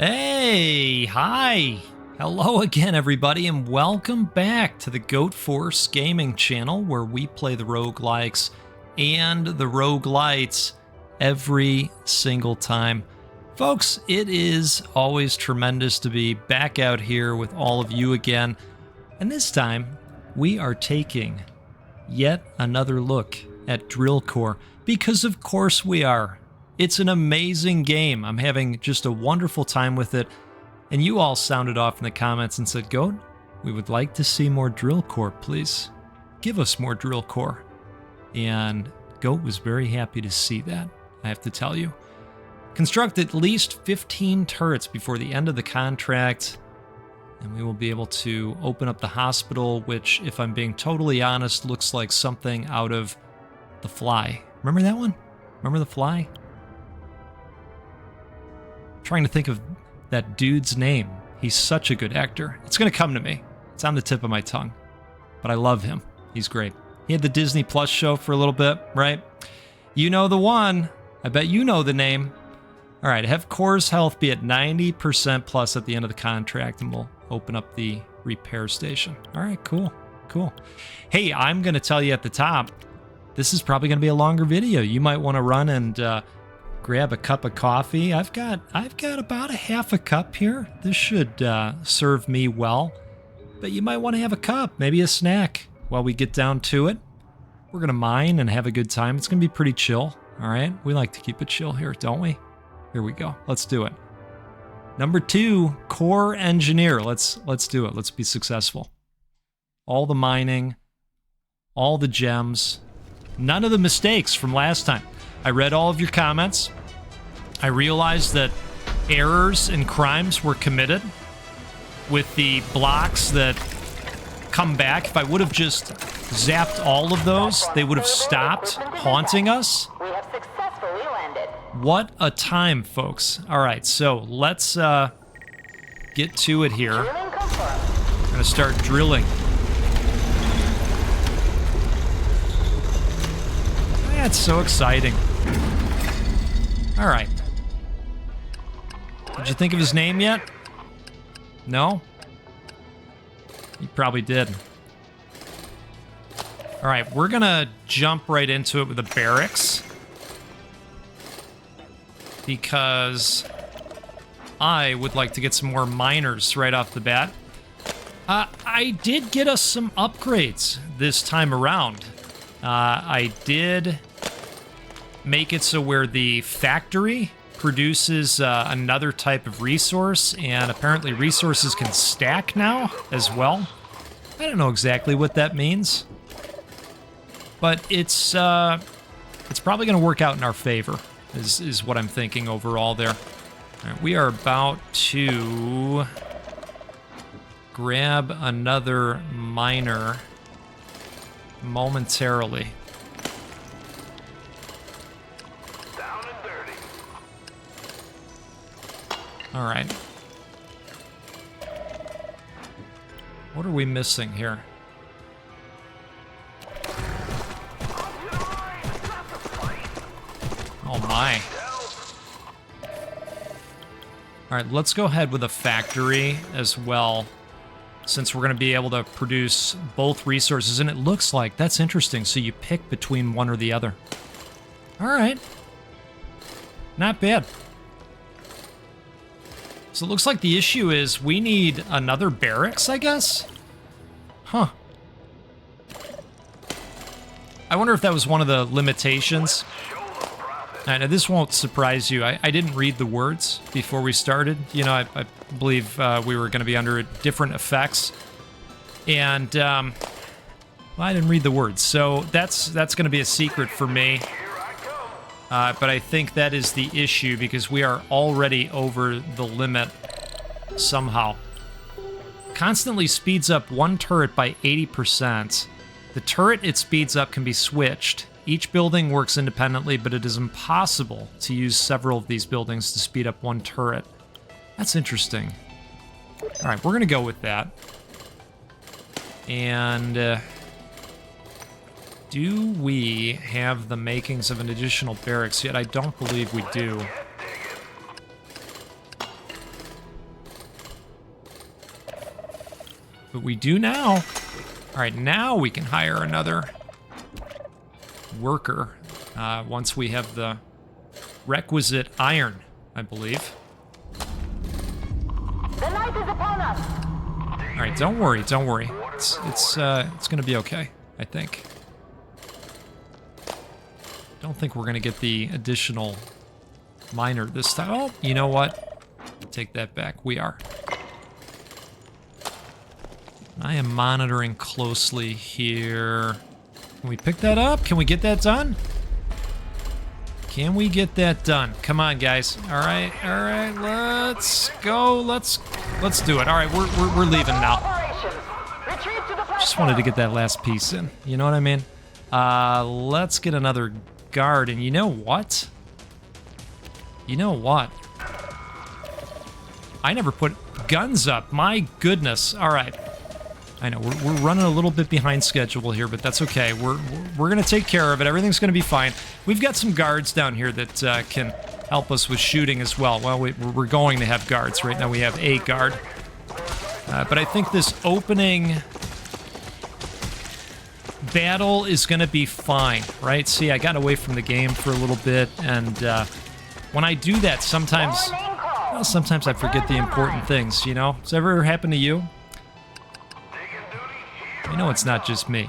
Hey, hi. Hello again, everybody, and welcome back to the Goat Force Gaming channel, where we play the roguelikes and the roguelites every single time. Folks, it is always tremendous to be back out here with all of you again, and this time we are taking yet another look at Drill Core, because of course we are. It's an amazing game. I'm having just a wonderful time with it. And you all sounded off in the comments and said, Goat, we would like to see more Drill Core, please. Give us more Drill Core. And Goat was very happy to see that, I have to tell you. Construct at least 15 turrets before the end of the contract, and we will be able to open up the hospital, which, if I'm being totally honest, looks like something out of The Fly. Remember that one? Remember The Fly? Trying to think of that dude's name. He's such a good actor. It's going to come to me. It's on the tip of my tongue. But I love him. He's great. He had the Disney Plus show for a little bit, right? You know the one. I bet you know the name. All right, have Core's health be at 90% plus at the end of the contract, and we'll open up the repair station. All right, cool, cool. Hey, I'm going to tell you at the top, this is probably going to be a longer video. You might want to run and grab a cup of coffee. I've got about a half a cup here. This should serve me well. But you might want to have a cup, maybe a snack while we get down to it. We're going to mine and have a good time. It's going to be pretty chill, all right? We like to keep it chill here, don't we? Here we go. Let's do it. Number 2, core engineer. Let's do it. Let's be successful. All the mining, all the gems, none of the mistakes from last time. I read all of your comments. I realized that errors and crimes were committed with the blocks that come back. If I would have just zapped all of those, they would have stopped haunting us. We have successfully landed. What a time, folks. All right, so let's get to it here. Drilling confirmed. I'm going to start drilling. That's so exciting. All right. Did you think of his name yet? No? You probably did. All right, we're gonna jump right into it with the barracks, because I would like to get some more miners right off the bat. I did get us some upgrades this time around. I did make it so where the factory produces another type of resource, and apparently resources can stack now as well. I don't know exactly what that means, but it's probably going to work out in our favor, is what I'm thinking overall there. All right, we are about to grab another miner momentarily. All right. What are we missing here? Oh my. All right, let's go ahead with a factory as well, since we're going to be able to produce both resources. And it looks like, that's interesting, so you pick between one or the other. All right. Not bad. So it looks like the issue is we need another barracks, I guess? Huh. I wonder if that was one of the limitations. Now, this won't surprise you. I didn't read the words before we started. You know, I believe we were going to be under different effects. And, well, I didn't read the words. So that's going to be a secret for me. But I think that is the issue, because we are already over the limit somehow. Constantly speeds up one turret by 80%. The turret it speeds up can be switched. Each building works independently, but it is impossible to use several of these buildings to speed up one turret. That's interesting. All right, we're going to go with that. And do we have the makings of an additional barracks yet? I don't believe we do. But we do now. All right, now we can hire another worker once we have the requisite iron, I believe. The night is upon us. All right, don't worry, don't worry. It's gonna be okay, I think. Don't think we're gonna get the additional miner this time. Oh, you know what? Take that back. We are. I am monitoring closely here. Can we pick that up? Can we get that done? Can we get that done? Come on, guys. All right, let's go. Let's do it. All right, we're leaving now. Operations. Retreat to the platform. Just wanted to get that last piece in. You know what I mean? Let's get another guard. And you know what? You know what? I never put guns up. My goodness. All right. I know we're running a little bit behind schedule here, but that's okay. We're gonna take care of it. Everything's gonna be fine. We've got some guards down here that can help us with shooting as well. Well, we're going to have guards. Right now we have a guard. But I think this opening battle is gonna be fine, right? See, I got away from the game for a little bit, and when I do that, sometimes I forget the important things, you know? Does that ever happen to you? I know it's not just me.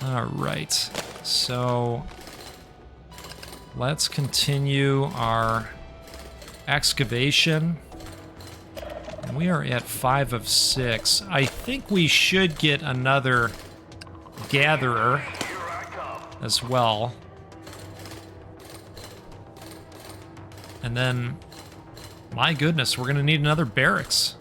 All right, so let's continue our excavation. And we are at 5 of 6. I think we should get another gatherer as well. And then, my goodness, we're gonna need another barracks.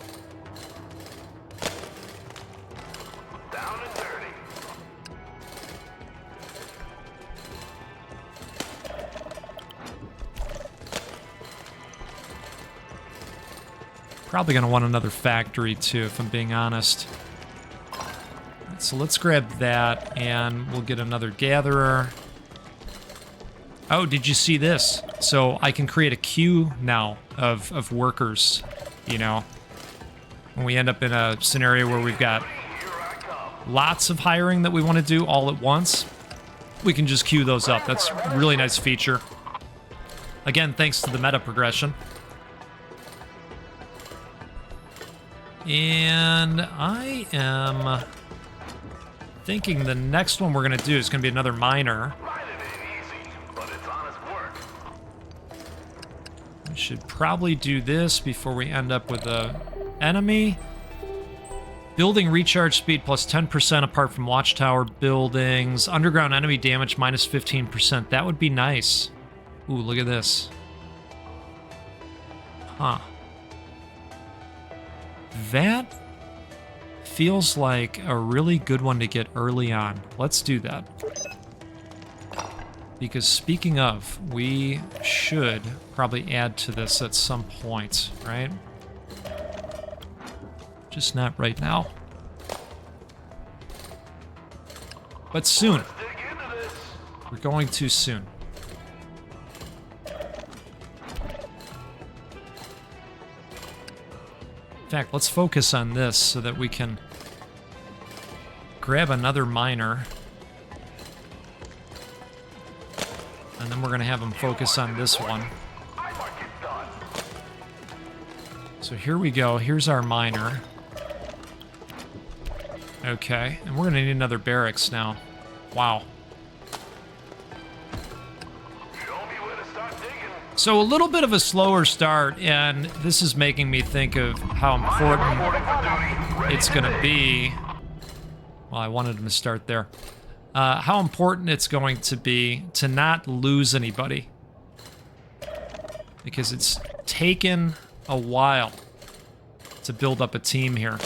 Probably gonna want another factory too, if I'm being honest. Alright, so let's grab that, and we'll get another gatherer. Oh, did you see this? So I can create a queue now of workers, you know. When we end up in a scenario where we've got lots of hiring that we want to do all at once, we can just queue those up. That's a really nice feature. Again, thanks to the meta progression. And I am thinking the next one we're going to do is going to be another miner. We should probably do this before we end up with a enemy. Building recharge speed plus 10% apart from watchtower buildings. Underground enemy damage minus 15%. That would be nice. Ooh, look at this. Huh. That feels like a really good one to get early on. Let's do that. Because speaking of, we should probably add to this at some point, right? Just not right now. But soon. We're going to soon. In fact, let's focus on this so that we can grab another miner. And then we're going to have him focus on this one. So here we go. Here's our miner. Okay, and we're going to need another barracks now. Wow. So a little bit of a slower start, and this is making me think of how important it's going to be. Well, I wanted him to start there. How important it's going to be to not lose anybody. Because it's taken a while to build up a team here.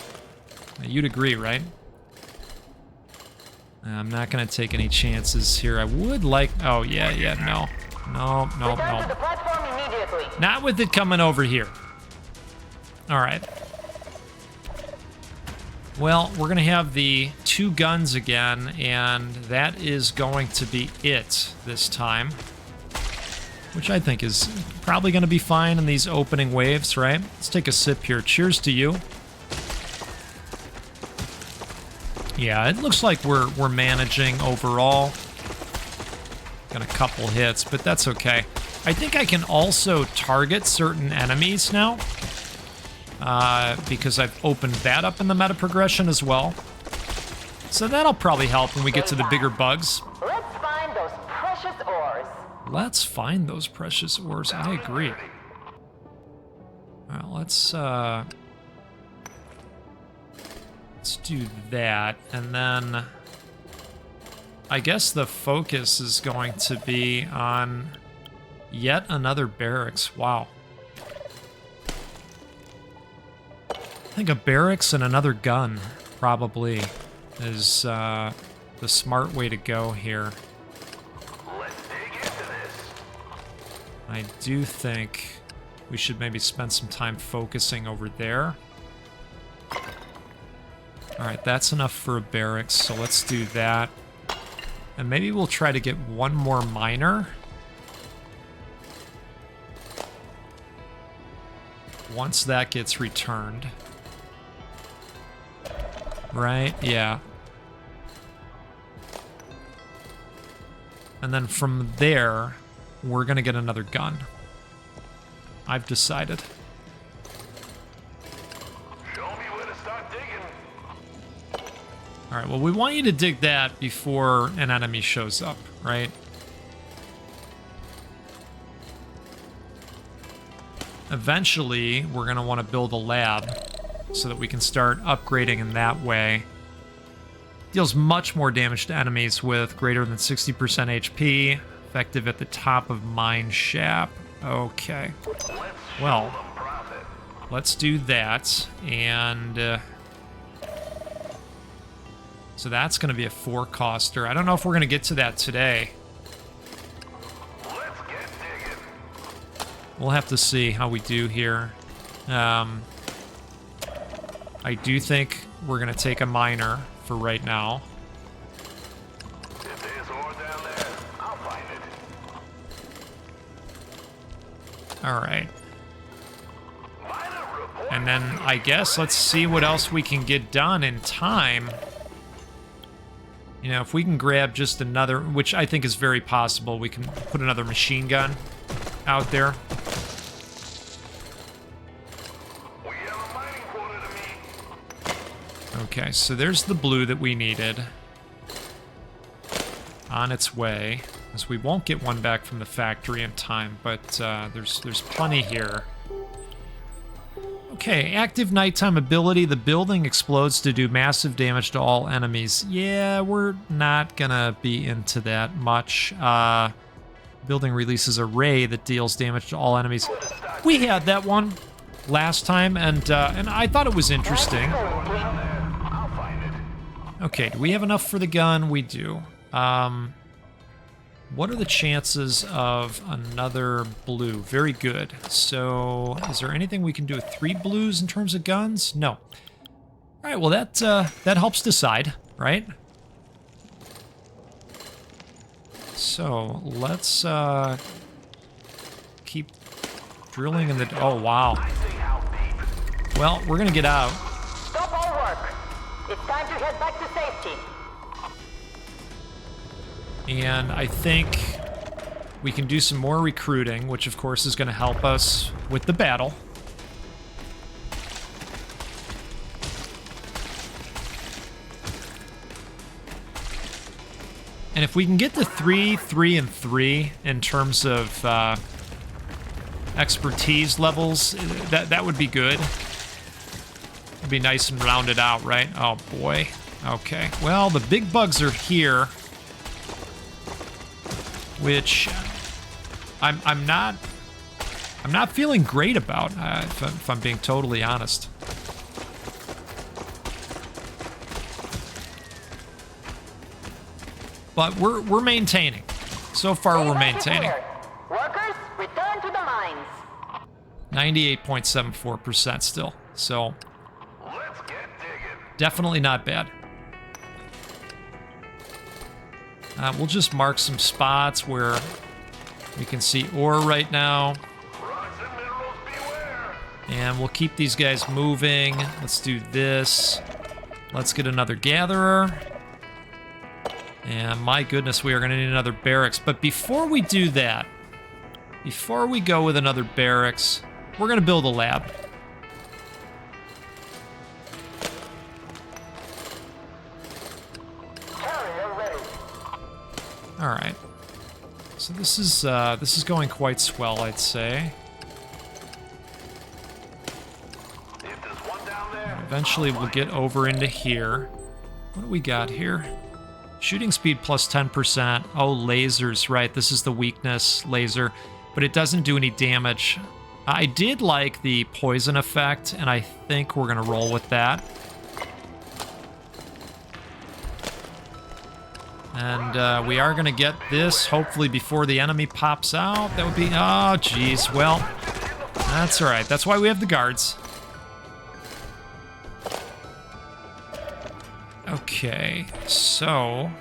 Now, you'd agree, right? I'm not going to take any chances here. I would like... Oh, yeah, no. No. Not with it coming over here. All right. Well, we're going to have the 2 guns again, and that is going to be it this time. which I think is probably going to be fine in these opening waves, right? Let's take a sip here. Cheers to you. Yeah, it looks like we're managing overall. Got a couple hits, but that's okay. I think I can also target certain enemies now, because I've opened that up in the meta progression as well. So that'll probably help when we get to the bigger bugs. Let's find those precious ores. Let's find those precious ores. I agree. Well, let's do that, and then I guess the focus is going to be on yet another barracks. Wow. I think a barracks and another gun probably is the smart way to go here. Let's dig into this. I do think we should maybe spend some time focusing over there. Alright, that's enough for a barracks, so let's do that. And maybe we'll try to get one more miner. Once that gets returned. Right? Yeah. And then from there, we're gonna get another gun. I've decided. Show me where to start digging. Alright, well, we want you to dig that before an enemy shows up, right? Eventually, we're going to want to build a lab so that we can start upgrading in that way. Deals much more damage to enemies with greater than 60% HP, effective at the top of mine shaft. Okay. Well, let's do that, and so that's going to be a 4-coster. I don't know if we're going to get to that today. Let's get digging. We'll have to see how we do here. I do think we're going to take a miner for right now. If there's ore down there, I'll find it. All right. Miner report. And then I guess let's see what else we can get done in time. You know, if we can grab just another, which I think is very possible, we can put another machine gun out there. We have a mining quarter to meet. Okay, so there's the blue that we needed. On its way, as we won't get one back from the factory in time, but there's plenty here. Okay, active nighttime ability. The building explodes to do massive damage to all enemies. Yeah, we're not gonna be into that much. Building releases a ray that deals damage to all enemies. We had that one last time, and I thought it was interesting. I'll find it. Okay, do we have enough for the gun? We do. What are the chances of another blue? Very good. So, is there anything we can do with 3 blues in terms of guns? No. All right, well, that helps decide, right? So, let's keep drilling in the... Oh, wow. I see how deep. Well, we're going to get out. Stop all work. It's time to head back to safety. And I think we can do some more recruiting, which of course is going to help us with the battle. And if we can get to 3, 3, and 3 in terms of expertise levels, that would be good. It'd be nice and rounded out, right? Oh boy. Okay. Well, the big bugs are here. Which I'm not feeling great about, if I'm being totally honest. But we're maintaining. So far, we're maintaining. Workers, return to the mines. 98.74% still. So Let's get digging. definitely not bad. We'll just mark some spots where We can see ore right now. Rocks and minerals beware. And we'll keep these guys moving. Let's do this. Let's get another gatherer. And my goodness, we are going to need another barracks. But before we do that, before we go with another barracks, we're going to build a lab. Carrier ready. All right. So this is going quite swell, I'd say. If there's one down there, Eventually, we'll get over into here. What do we got here? Shooting speed plus 10%. Oh, lasers, right. This is the weakness laser, but it doesn't do any damage. I did like the poison effect, and I think we're going to roll with that. And we are going to get this, hopefully, before the enemy pops out. That would be... Oh, geez. Well, that's all right. That's why we have the guards. Okay, so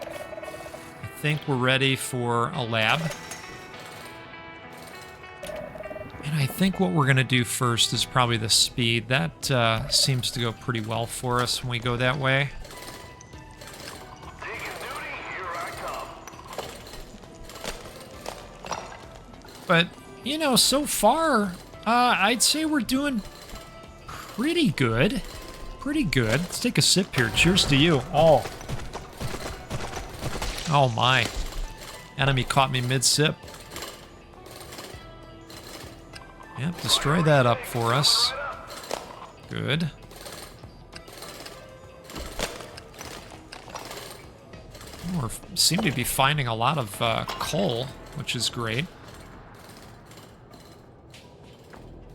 I think we're ready for a lab. And I think what we're going to do first is probably the speed. That seems to go pretty well for us when we go that way. digging duty, here I come. But, you know, so far, I'd say we're doing pretty good. Pretty good. Let's take a sip here. Cheers to you. Oh. Oh my. Enemy caught me mid-sip. Yep, destroy that up for us. Good. We seem to be finding a lot of coal, which is great.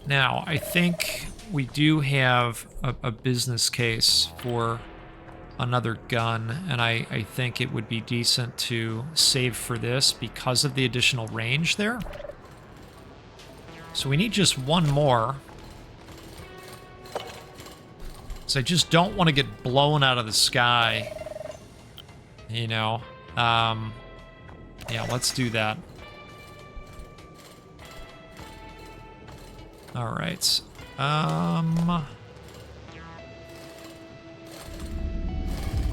Now, I think we do have a business case for another gun, and I think it would be decent to save for this because of the additional range there. So we need just one more. So I just don't want to get blown out of the sky. You know? Yeah, let's do that. All right.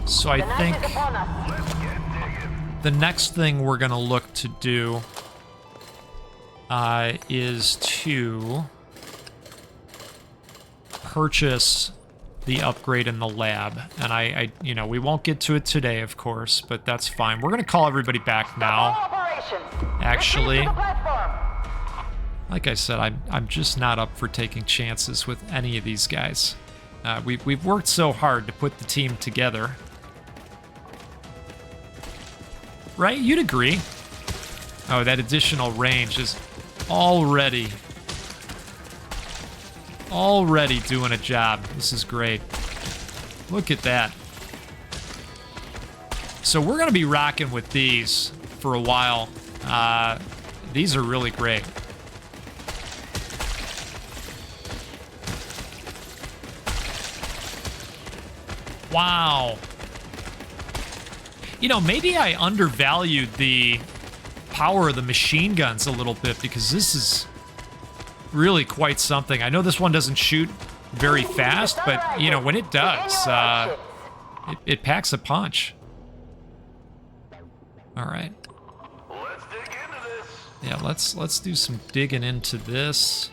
So I think Night is upon us. the next thing we're gonna look to do is to purchase the upgrade in the lab. And I you know, we won't get to it today, of course, but that's fine. We're gonna call everybody back All now. operations. Actually, Retreat to the platform. like I said, I'm just not up for taking chances with any of these guys. We've worked so hard to put the team together. Right? You'd agree. Oh, that additional range is already doing a job. This is great. Look at that. So we're going to be rocking with these for a while. These are really great. Wow. You know, maybe I undervalued the power of the machine guns a little bit because this is really quite something. I know this one doesn't shoot very fast, but, you know, when it does, it packs a punch. All right. Let's dig into this. Yeah, let's do some digging into this.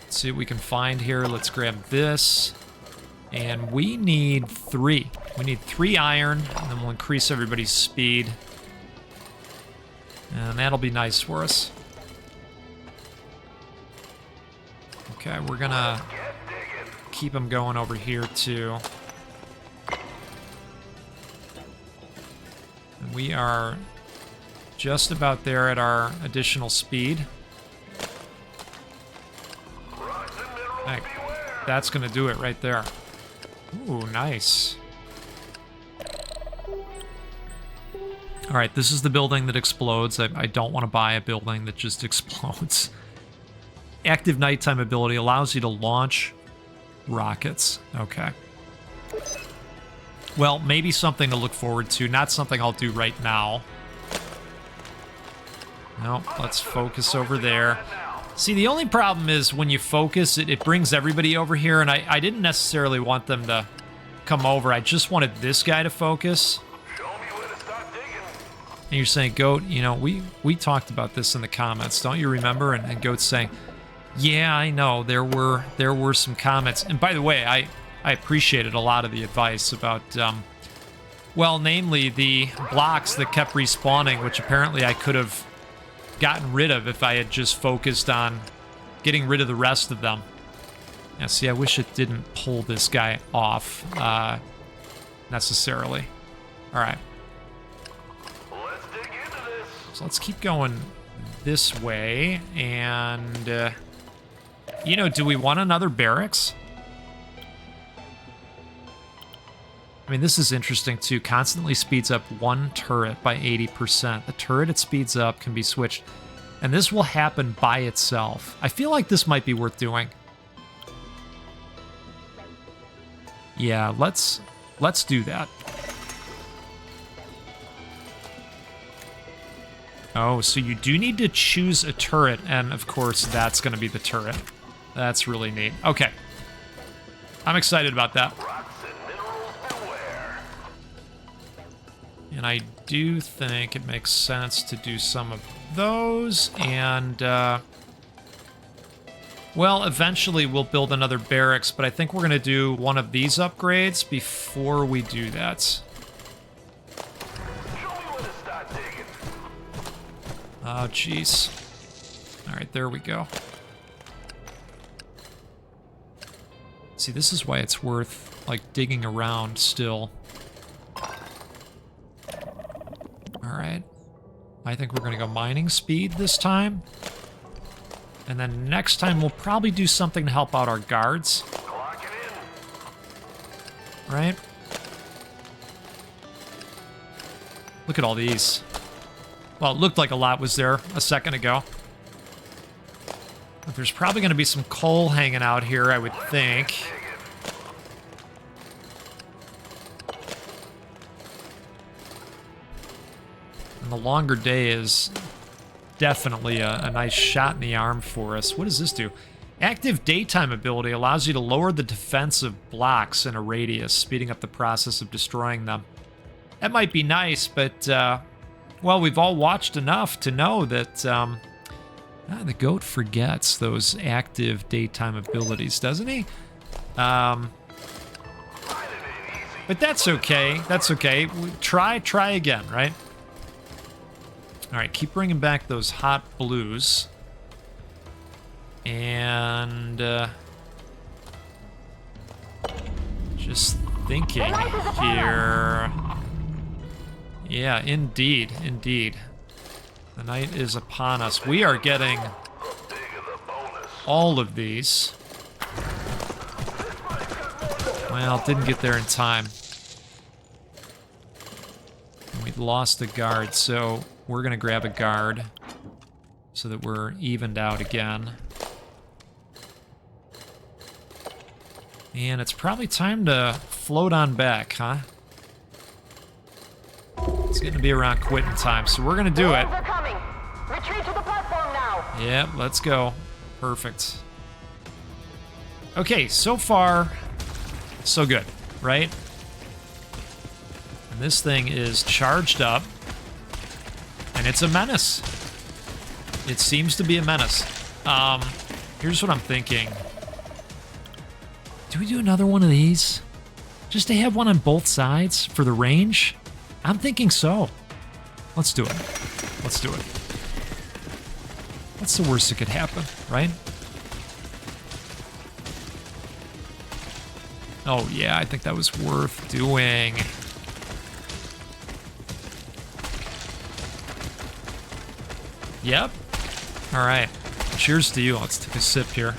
Let's see what we can find here. Let's grab this. And we need 3. We need 3 iron, and then we'll increase everybody's speed. And that'll be nice for us. Okay, we're gonna keep them going over here, too. And we are just about there at our additional speed. Rocks and minerals Hey, beware. that's gonna do it right there. Ooh, nice. All right, this is the building that explodes. I don't want to buy a building that just explodes. Active nighttime ability allows you to launch rockets. Okay. Well, maybe something to look forward to. Not something I'll do right now. No, let's focus over there. See, the only problem is when you focus, it brings everybody over here, and I didn't necessarily want them to come over. I just wanted this guy to focus. Show me where to start digging. And you're saying, Goat, you know, we talked about this in the comments, don't you remember? And Goat's saying, yeah, I know, there were some comments. And by the way, I appreciated a lot of the advice about, well, namely the blocks that kept respawning, which apparently I could have gotten rid of if I had just focused on getting rid of the rest of them. Yeah, see, I wish it didn't pull this guy off necessarily. All right. Let's dig into this. So let's keep going this way. And, you know, do we want another barracks? I mean, this is interesting, too. Constantly speeds up one turret by 80%. The turret it speeds up can be switched. And this will happen by itself. I feel like this might be worth doing. Yeah, let's do that. Oh, so you do need to choose a turret, and of course, that's going to be the turret. That's really neat. Okay. I'm excited about that. And I do think it makes sense to do some of those, and, well, eventually we'll build another barracks, but I think we're going to do one of these upgrades before we do that. Show me where to start digging. Oh, jeez. All right, there we go. See, this is why it's worth, like, digging around still. All right. I think we're going to go mining speed this time. And then next time we'll probably do something to help out our guards. Clock it in. Right? Look at all these. Well, it looked like a lot was there a second ago. But there's probably going to be some coal hanging out here, I would think. And the longer day is definitely a nice shot in the arm for us. What does this do? Active daytime ability allows you to lower the defense of blocks in a radius, speeding up the process of destroying them. That might be nice, but, well, we've all watched enough to know that the Goat forgets those active daytime abilities, doesn't he? But that's okay. That's okay. Try again, right? All right, keep bringing back those hot blues. And just thinking here. Yeah, indeed. The night is upon us. We are getting all of these. Well, didn't get there in time. And we lost a guard, so we're going to grab a guard so that we're evened out again. And it's probably time to float on back, huh? It's going to be around quitting time, so we're going to do it. They're coming. Retreat to the platform now. Yep, let's go. Perfect. Okay, so far, so good, right? And this thing is charged up. And it's a menace. It seems to be a menace. Here's what I'm thinking. Do we do another one of these? Just to have one on both sides for the range? I'm thinking so. Let's do it. Let's do it. What's the worst that could happen, right? Oh, yeah, I think that was worth doing. Yep. All right. Cheers to you. Let's take a sip here.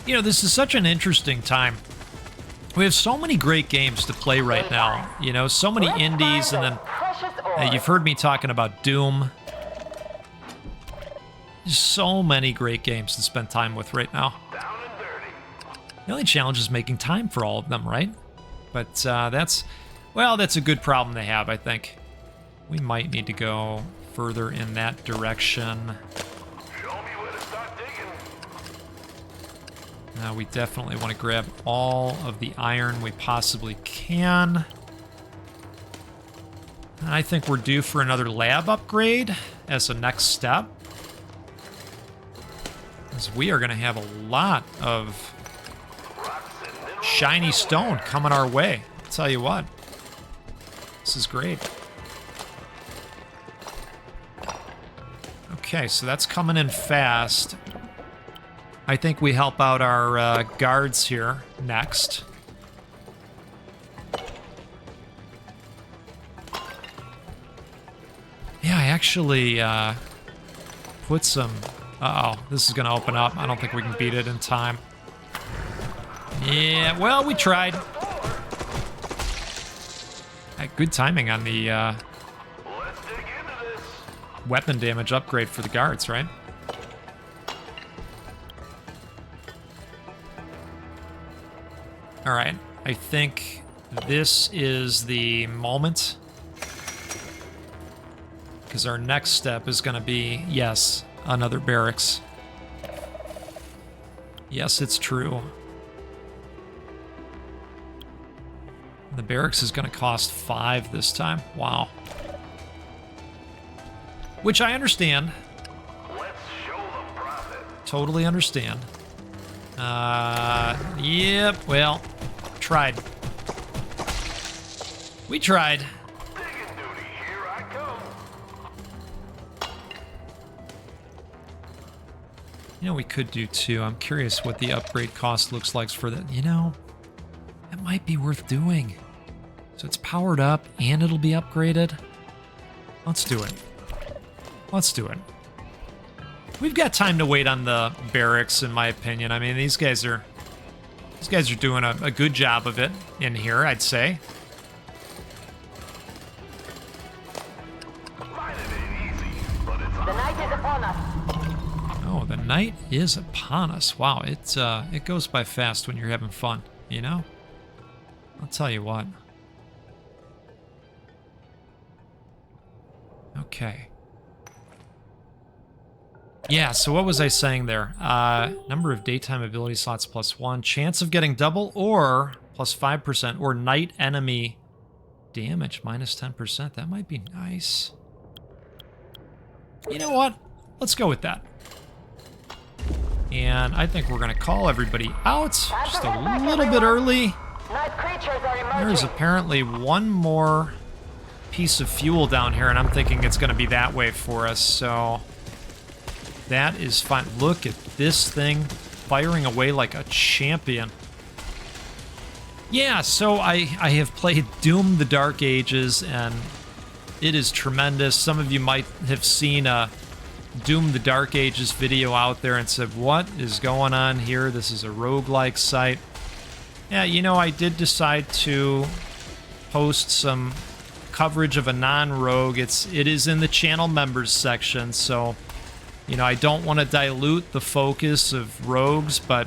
You know, this is such an interesting time. We have so many great games to play right now. You know, so many indies, and then you've heard me talking about Doom. There's so many great games to spend time with right now. Down and dirty. The only challenge is making time for all of them, right? But that's Well, that's a good problem to have, I think. We might need to go further in that direction. Show me where to start digging. Now we definitely want to grab all of the iron we possibly can. I think we're due for another lab upgrade as a next step. Because we are going to have a lot of shiny stone coming our way. I'll tell you what. This is great. Okay, so that's coming in fast. I think we help out our guards here next. Yeah, I actually put some... Uh-oh, this is going to open up. I don't think we can beat it in time. Yeah, well, we tried. Good timing on the Let's dig into this. weapon damage upgrade for the guards, right? All right, I think this is the moment. Because our next step is going to be, yes, another barracks. Yes, it's true. The barracks is going to cost 5 this time. Wow. Which I understand. Let's show them profit. Totally understand. Yep, well, tried. We tried. Digging duty, here I come. You know, we could do too. I'm curious what the upgrade cost looks like for that. You know, it might be worth doing. So it's powered up and it'll be upgraded. Let's do it. Let's do it. We've got time to wait on the barracks, in my opinion. I mean, these guys are doing a good job of it in here, I'd say. The night is upon us. Oh, the night is upon us. Wow, it goes by fast when you're having fun, you know? I'll tell you what. Okay. Yeah, so what was I saying there? Number of daytime ability slots +1, chance of getting double or +5%, or night enemy damage -10%. That might be nice. You know what? Let's go with that. And I think we're going to call everybody out just a little bit early. Night creatures are emerging. There's apparently one more piece of fuel down here, and I'm thinking it's going to be that way for us, so that is fine. Look at this thing firing away like a champion. Yeah, so I have played Doom the Dark Ages, and it is tremendous. Some of you might have seen a Doom the Dark Ages video out there and said, what is going on here? This is a roguelike site. Yeah, you know, I did decide to post some coverage of a non-rogue. It is in the channel members section, so, you know, I don't want to dilute the focus of rogues, but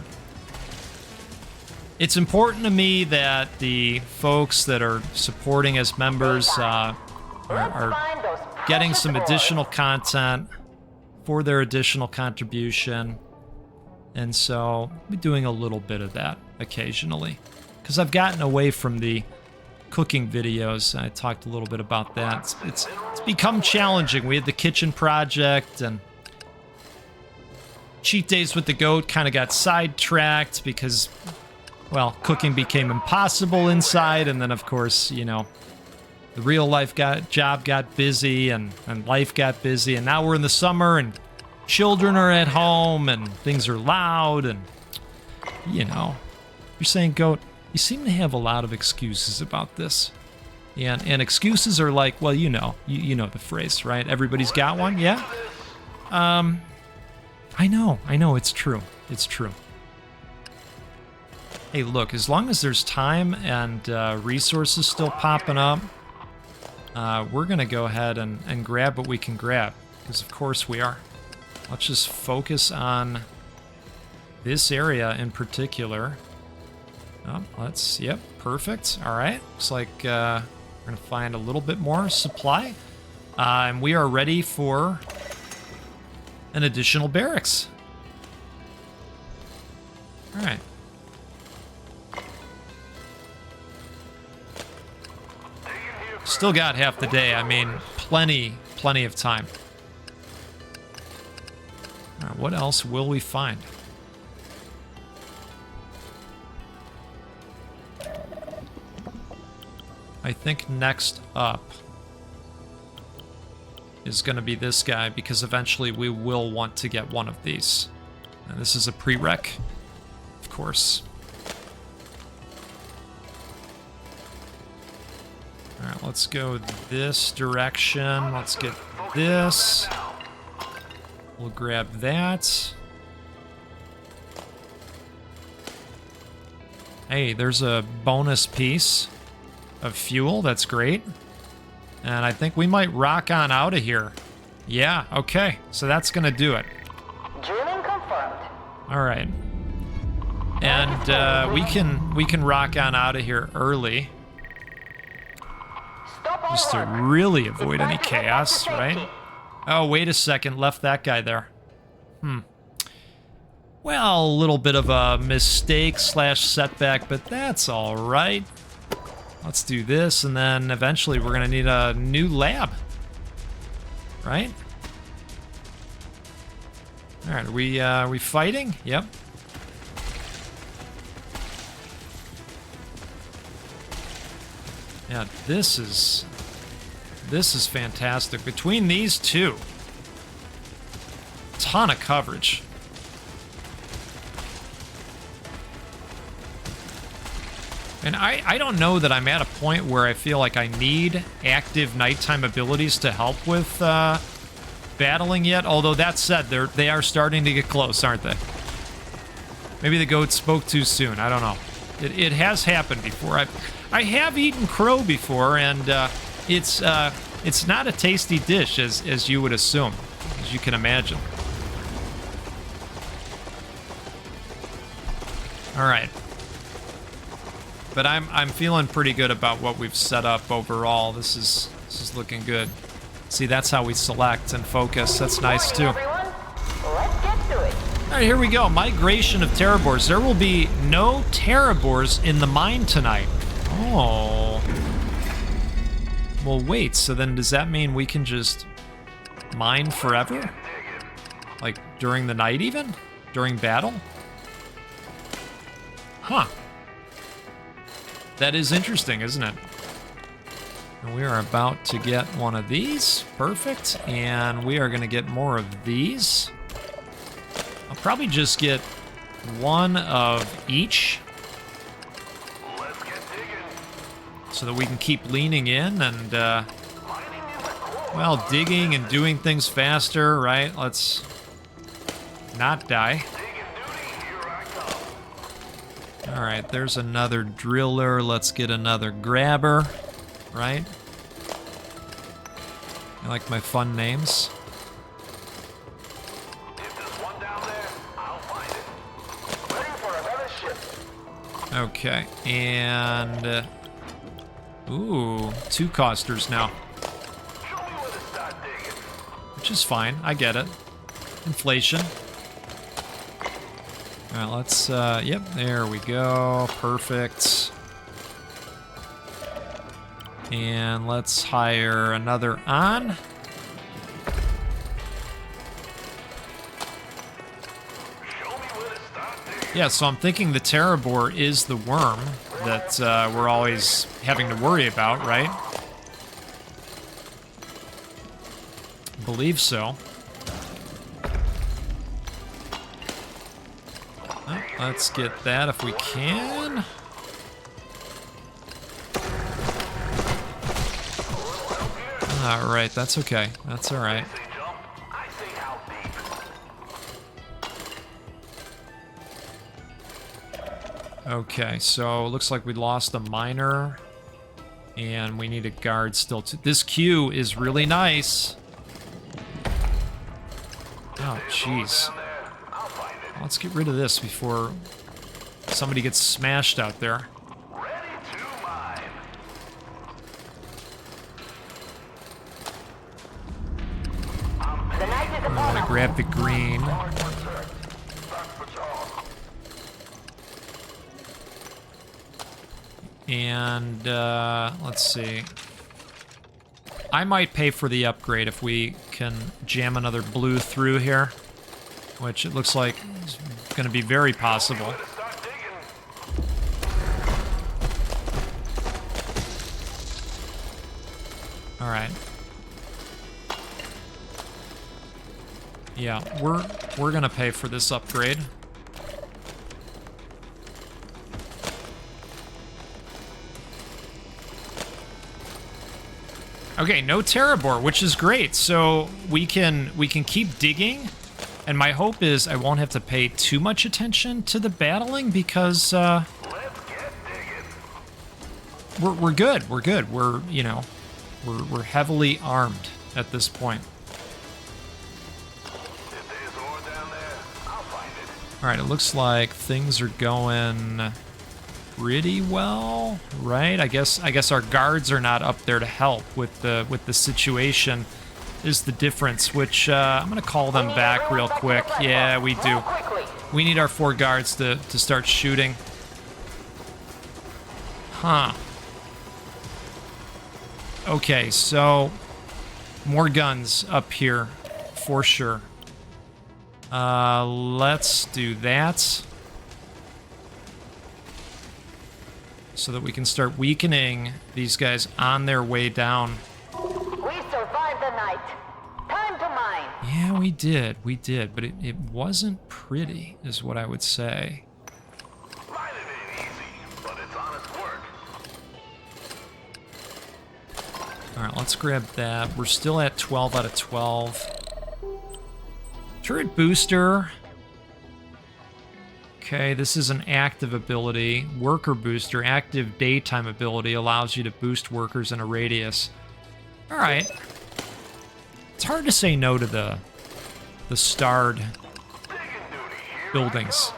it's important to me that the folks that are supporting as members are getting some additional content for their additional contribution. And so we're doing a little bit of that occasionally, because I've gotten away from the cooking videos. I talked a little bit about that. It's become challenging. We had the kitchen project, and Cheat Days with the Goat kind of got sidetracked because, well, cooking became impossible inside, and then of course, you know, the real life job got busy, and life got busy, and now we're in the summer, and children are at home, and things are loud, and, you know, you're saying, Goat, you seem to have a lot of excuses about this. And excuses are like, well, you know the phrase, right? Everybody's got one, yeah? I know, it's true. It's true. Hey, look, as long as there's time and resources still popping up, we're going to go ahead and grab what we can grab, because of course we are. Let's just focus on this area in particular. Oh, yep, perfect. All right, looks like We're going to find a little bit more supply. And we are ready for an additional barracks. All right. Still got half the day. I mean, plenty of time. All right, what else will we find? I think next up is going to be this guy, because eventually we will want to get one of these. And this is a prereq, of course. All right, let's go this direction. Let's get this. We'll grab that. Hey, there's a bonus piece of fuel. That's great. And I think we might rock on out of here. Yeah, okay. So that's going to do it. Drilling confirmed. All right. And we can rock on out of here early. Stop all Just to work. really avoid It's any time to head back to chaos, safety. right? Oh, wait a second. Left that guy there. Well, a little bit of a mistake / setback, but that's all right. Let's do this, and then eventually we're going to need a new lab. Right? All right, are we fighting? Yep. Yeah, this is fantastic. Between these two, ton of coverage. And I don't know that I'm at a point where I feel like I need active nighttime abilities to help with battling yet. Although that said, they are starting to get close, aren't they? Maybe the goat spoke too soon. I don't know. It has happened before. I have eaten crow before, and it's not a tasty dish as you would assume, as you can imagine. All right. But I'm feeling pretty good about what we've set up overall. This is looking good. See, that's how we select and focus. That's nice too. Morning, everyone. Let's get to it. All right, here we go. Migration of Terrabors. There will be no Terrabors in the mine tonight. Oh. Well, wait. So then does that mean we can just mine forever? Like during the night even? During battle? Huh. That is interesting, isn't it? And we are about to get one of these. Perfect. And we are going to get more of these. I'll probably just get one of each. Let's get digging. So that we can keep leaning in and, well, digging and doing things faster, right? Let's not die. All right, there's another driller. Let's get another grabber, right? I like my fun names. If there's one down there, I'll find it. Ready for another ship. Okay, and ooh, 2 costers now, Show me where to start digging. which is fine. I get it. Inflation. All right, let's, yep, there we go. Perfect. And let's hire another on. Show me where to start digging. Yeah, so I'm thinking the Terrabor is the worm that we're always having to worry about, right? Believe so. Oh, let's get that if we can. All right, that's okay. That's all right. Say jump, I say how deep. Okay, so it looks like we lost a miner, and we need a guard still. This queue is really nice. Oh, jeez. Down there, I'll find it. Let's get rid of this before somebody gets smashed out there. Ready to mine. grab the green. And let's see. I might pay for the upgrade if we can jam another blue through here, which it looks like is going to be very possible. All right. Yeah, we're going to pay for this upgrade. Okay, no Terrabor, which is great. So we can keep digging, and my hope is I won't have to pay too much attention to the battling because Let's get digging. we're good. We're good. We're we're heavily armed at this point. If there's ore down there, I'll find it. All right, it looks like things are going pretty well, right? I guess our guards are not up there to help with the situation is the difference, which I'm gonna call them back real quick. Yeah, we do. We need our 4 guards to start shooting. Huh. Okay, so more guns up here for sure. Let's do that. So that we can start weakening these guys on their way down. We survived the night. Time to mine. Yeah, we did, but it wasn't pretty, is what I would say. Mining ain't easy, but it's honest work. All right, let's grab that. We're still at 12 out of 12. Turret booster. Okay, this is an active ability. Worker booster, active daytime ability, allows you to boost workers in a radius. All right. It's hard to say no to the starred buildings.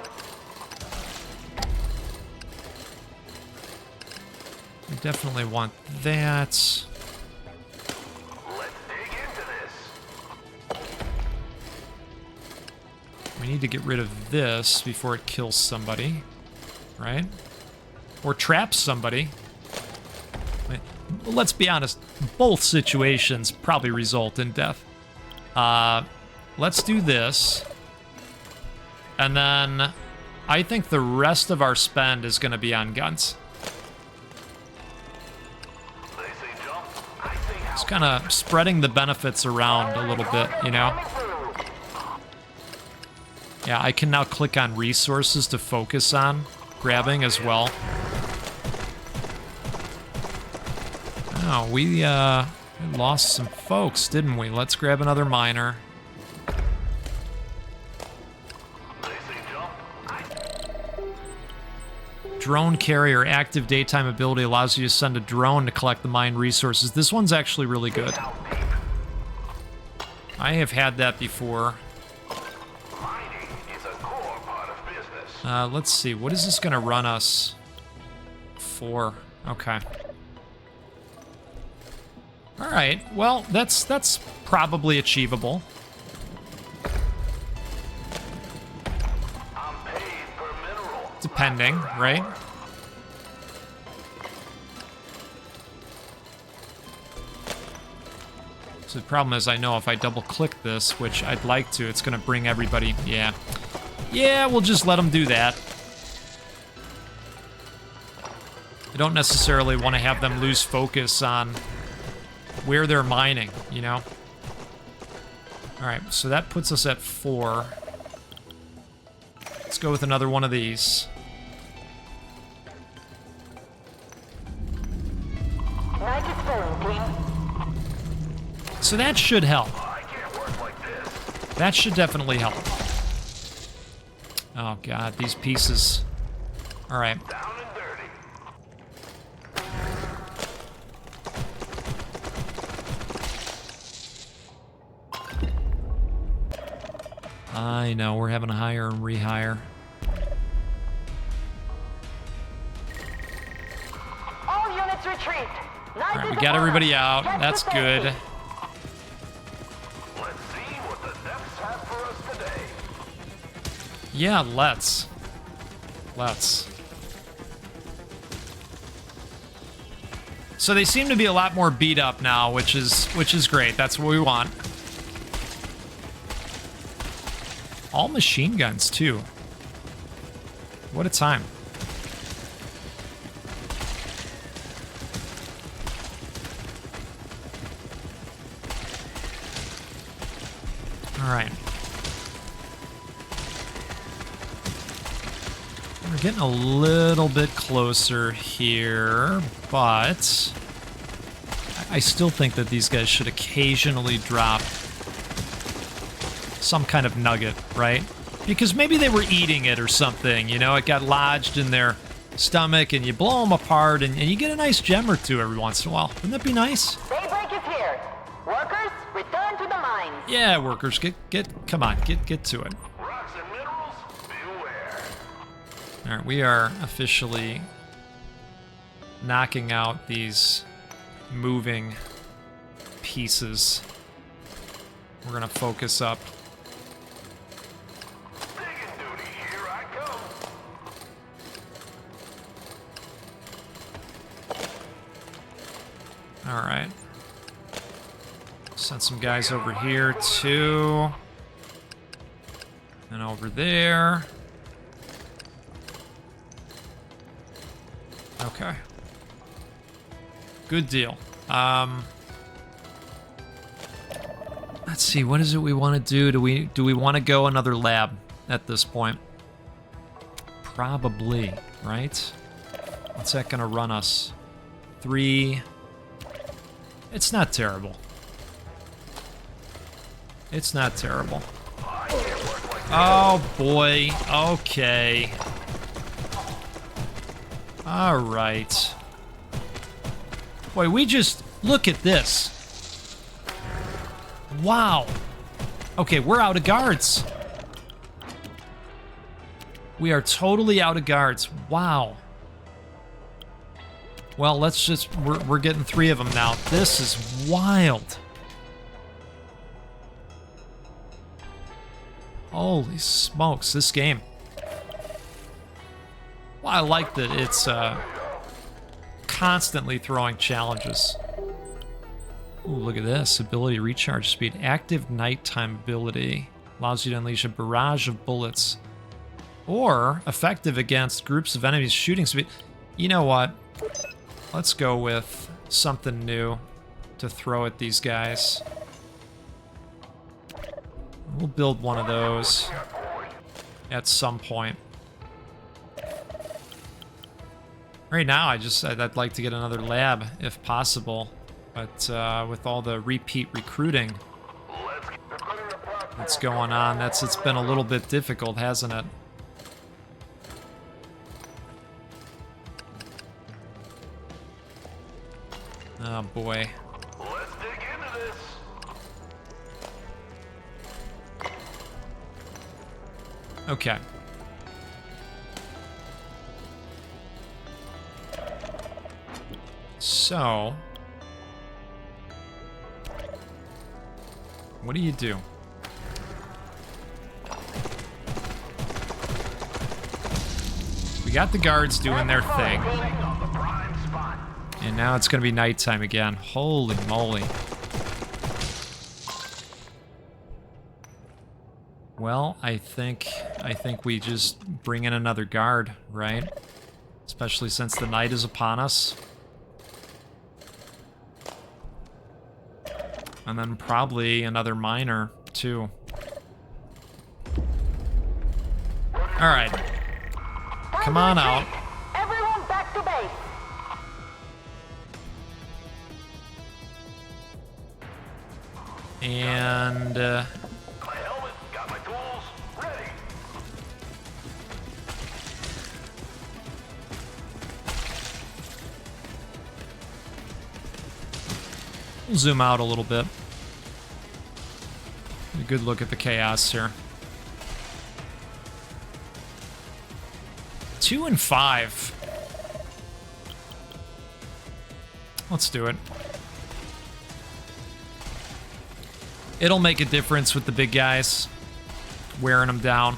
We definitely want that. Let's dig into this. We need to get rid of this before it kills somebody, right? Or traps somebody. Wait, let's be honest, both situations probably result in death. Let's do this. And then I think the rest of our spend is going to be on guns. They say jump, I say how. Just kind of spreading the benefits around a little bit, you know? Yeah, I can now click on resources to focus on grabbing as well. Oh, we lost some folks, didn't we? Let's grab another miner. They say jump. Drone carrier, active daytime ability allows you to send a drone to collect the mine resources. This one's actually really good. I have had that before. Mining is a core part of business. Let's see, what is this gonna run us for? Okay. All right, well, that's probably achievable. I'm paid per mineral. Depending, right? So the problem is I know if I double click this, which I'd like to, it's gonna bring everybody, yeah. Yeah, we'll just let them do that. I don't necessarily want to have them lose focus on where they're mining, you know? All right, so that puts us at 4. Let's go with another one of these. Night is falling, team. So that should help. I can't work like this. That should definitely help. Oh god, these pieces. All right. Down and dirty. I know, we're having to hire and rehire. All units retreat. Night All right, is we upon got everybody us. out. Get That's to good. safety. Let's see what the depths have Yeah, let's. So they seem to be a lot more beat up now, which is great. That's what we want. All machine guns too. What a time. All right. We're getting a little bit closer here, but I still think that these guys should occasionally drop some kind of nugget, right? Because maybe they were eating it or something, you know, it got lodged in their stomach and you blow them apart and you get a nice gem or two every once in a while. Wouldn't that be nice? Daybreak is here. Workers, return to the mines. Yeah, workers, come on, get to it. Rocks and minerals, beware. All right, we are officially knocking out these moving pieces. We're gonna focus up. Digging duty, here I come. All right. Send some guys over here too. And over there. Okay. Good deal. Let's see, what is it we want to do? Do we want to go another lab at this point? Probably, right? What's that gonna run us? 3. It's not terrible. It's not terrible. Oh boy. Okay. All right. Boy, we just look at this. Wow. Okay, we're out of guards. We are totally out of guards. Wow. Well, let's just we're getting 3 of them now. This is wild. Holy smokes, this game. Well, I like that it's constantly throwing challenges. Ooh, look at this. Ability recharge speed. Active nighttime ability. Allows you to unleash a barrage of bullets. Or effective against groups of enemies shooting speed. You know what? Let's go with something new to throw at these guys. We'll build one of those at some point. Right now, I'd like to get another lab if possible, but with all the repeat recruiting that's going on, it's been a little bit difficult, hasn't it? Oh boy. Let's dig into this. Okay. So, what do you do? We got the guards doing their thing. And now it's going to be nighttime again. Holy moly. Well, I think we just bring in another guard, right? Especially since the night is upon us. And then probably another miner, too. Alright. Come on out. Everyone back to base. And, My helmet, got my tools, ready. we'll zoom out a little bit. A good look at the chaos here. 2 and 5. Let's do it. It'll make a difference with the big guys. Wearing them down.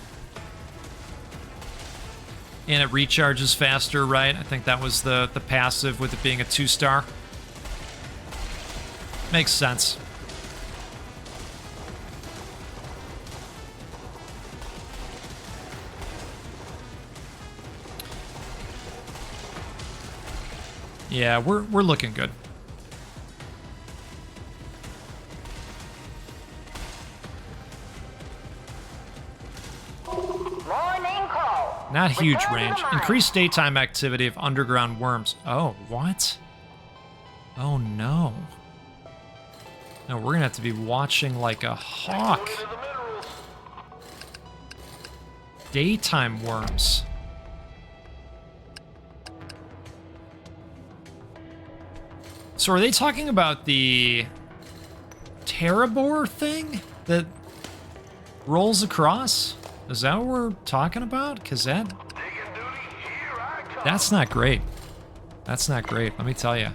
And it recharges faster, right? I think that was the passive with it being a 2-star. Makes sense. Yeah, we're looking good. Morning call. Not huge Return to range. the mine. Increased daytime activity of underground worms. Oh, what? Oh, no. No, we're gonna have to be watching like a hawk. Into the minerals. Daytime worms. So are they talking about the Terrabor thing that rolls across? Is that what we're talking about? Because Digging duty, here I come. that's not great. That's not great, let me tell you.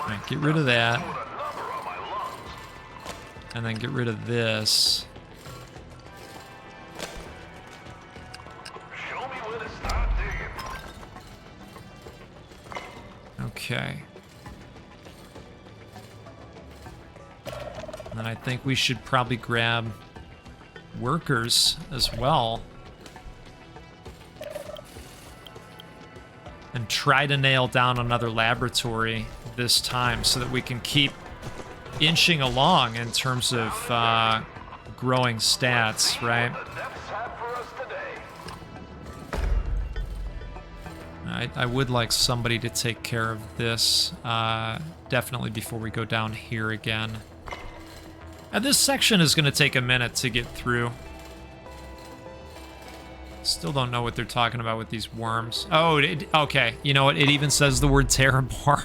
Alright, get rid of that. Put a number on my lungs. And then get rid of this. Show me where to start digging. Okay. And then I think we should probably grab workers as well. And try to nail down another laboratory this time so that we can keep inching along in terms of growing stats, right? The depths have for us today. I would like somebody to take care of this, definitely before we go down here again. This section is going to take a minute to get through. Still don't know what they're talking about with these worms. Oh, okay. You know what? It even says the word Terrabor.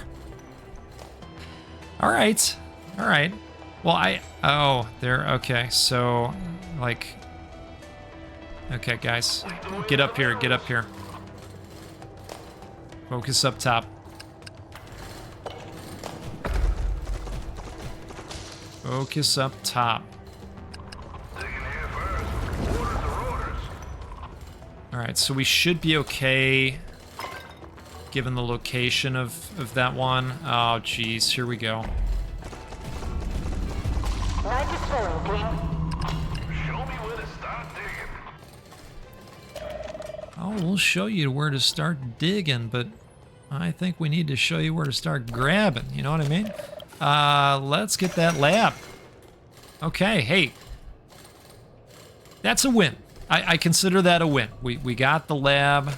All right. All right. Well, oh, there. Okay. So, like... Okay, guys. Get up here. Get up here. Focus up top. Focus up top. Digging here first. Orders are orders. Alright, so we should be okay given the location of that one. Oh, geez. Here we go. Night is falling, team. Show me where to start digging. Oh, we'll show you where to start digging, but I think we need to show you where to start grabbing. You know what I mean? Let's get that lab. Okay, hey. That's a win. I consider that a win. We got the lab.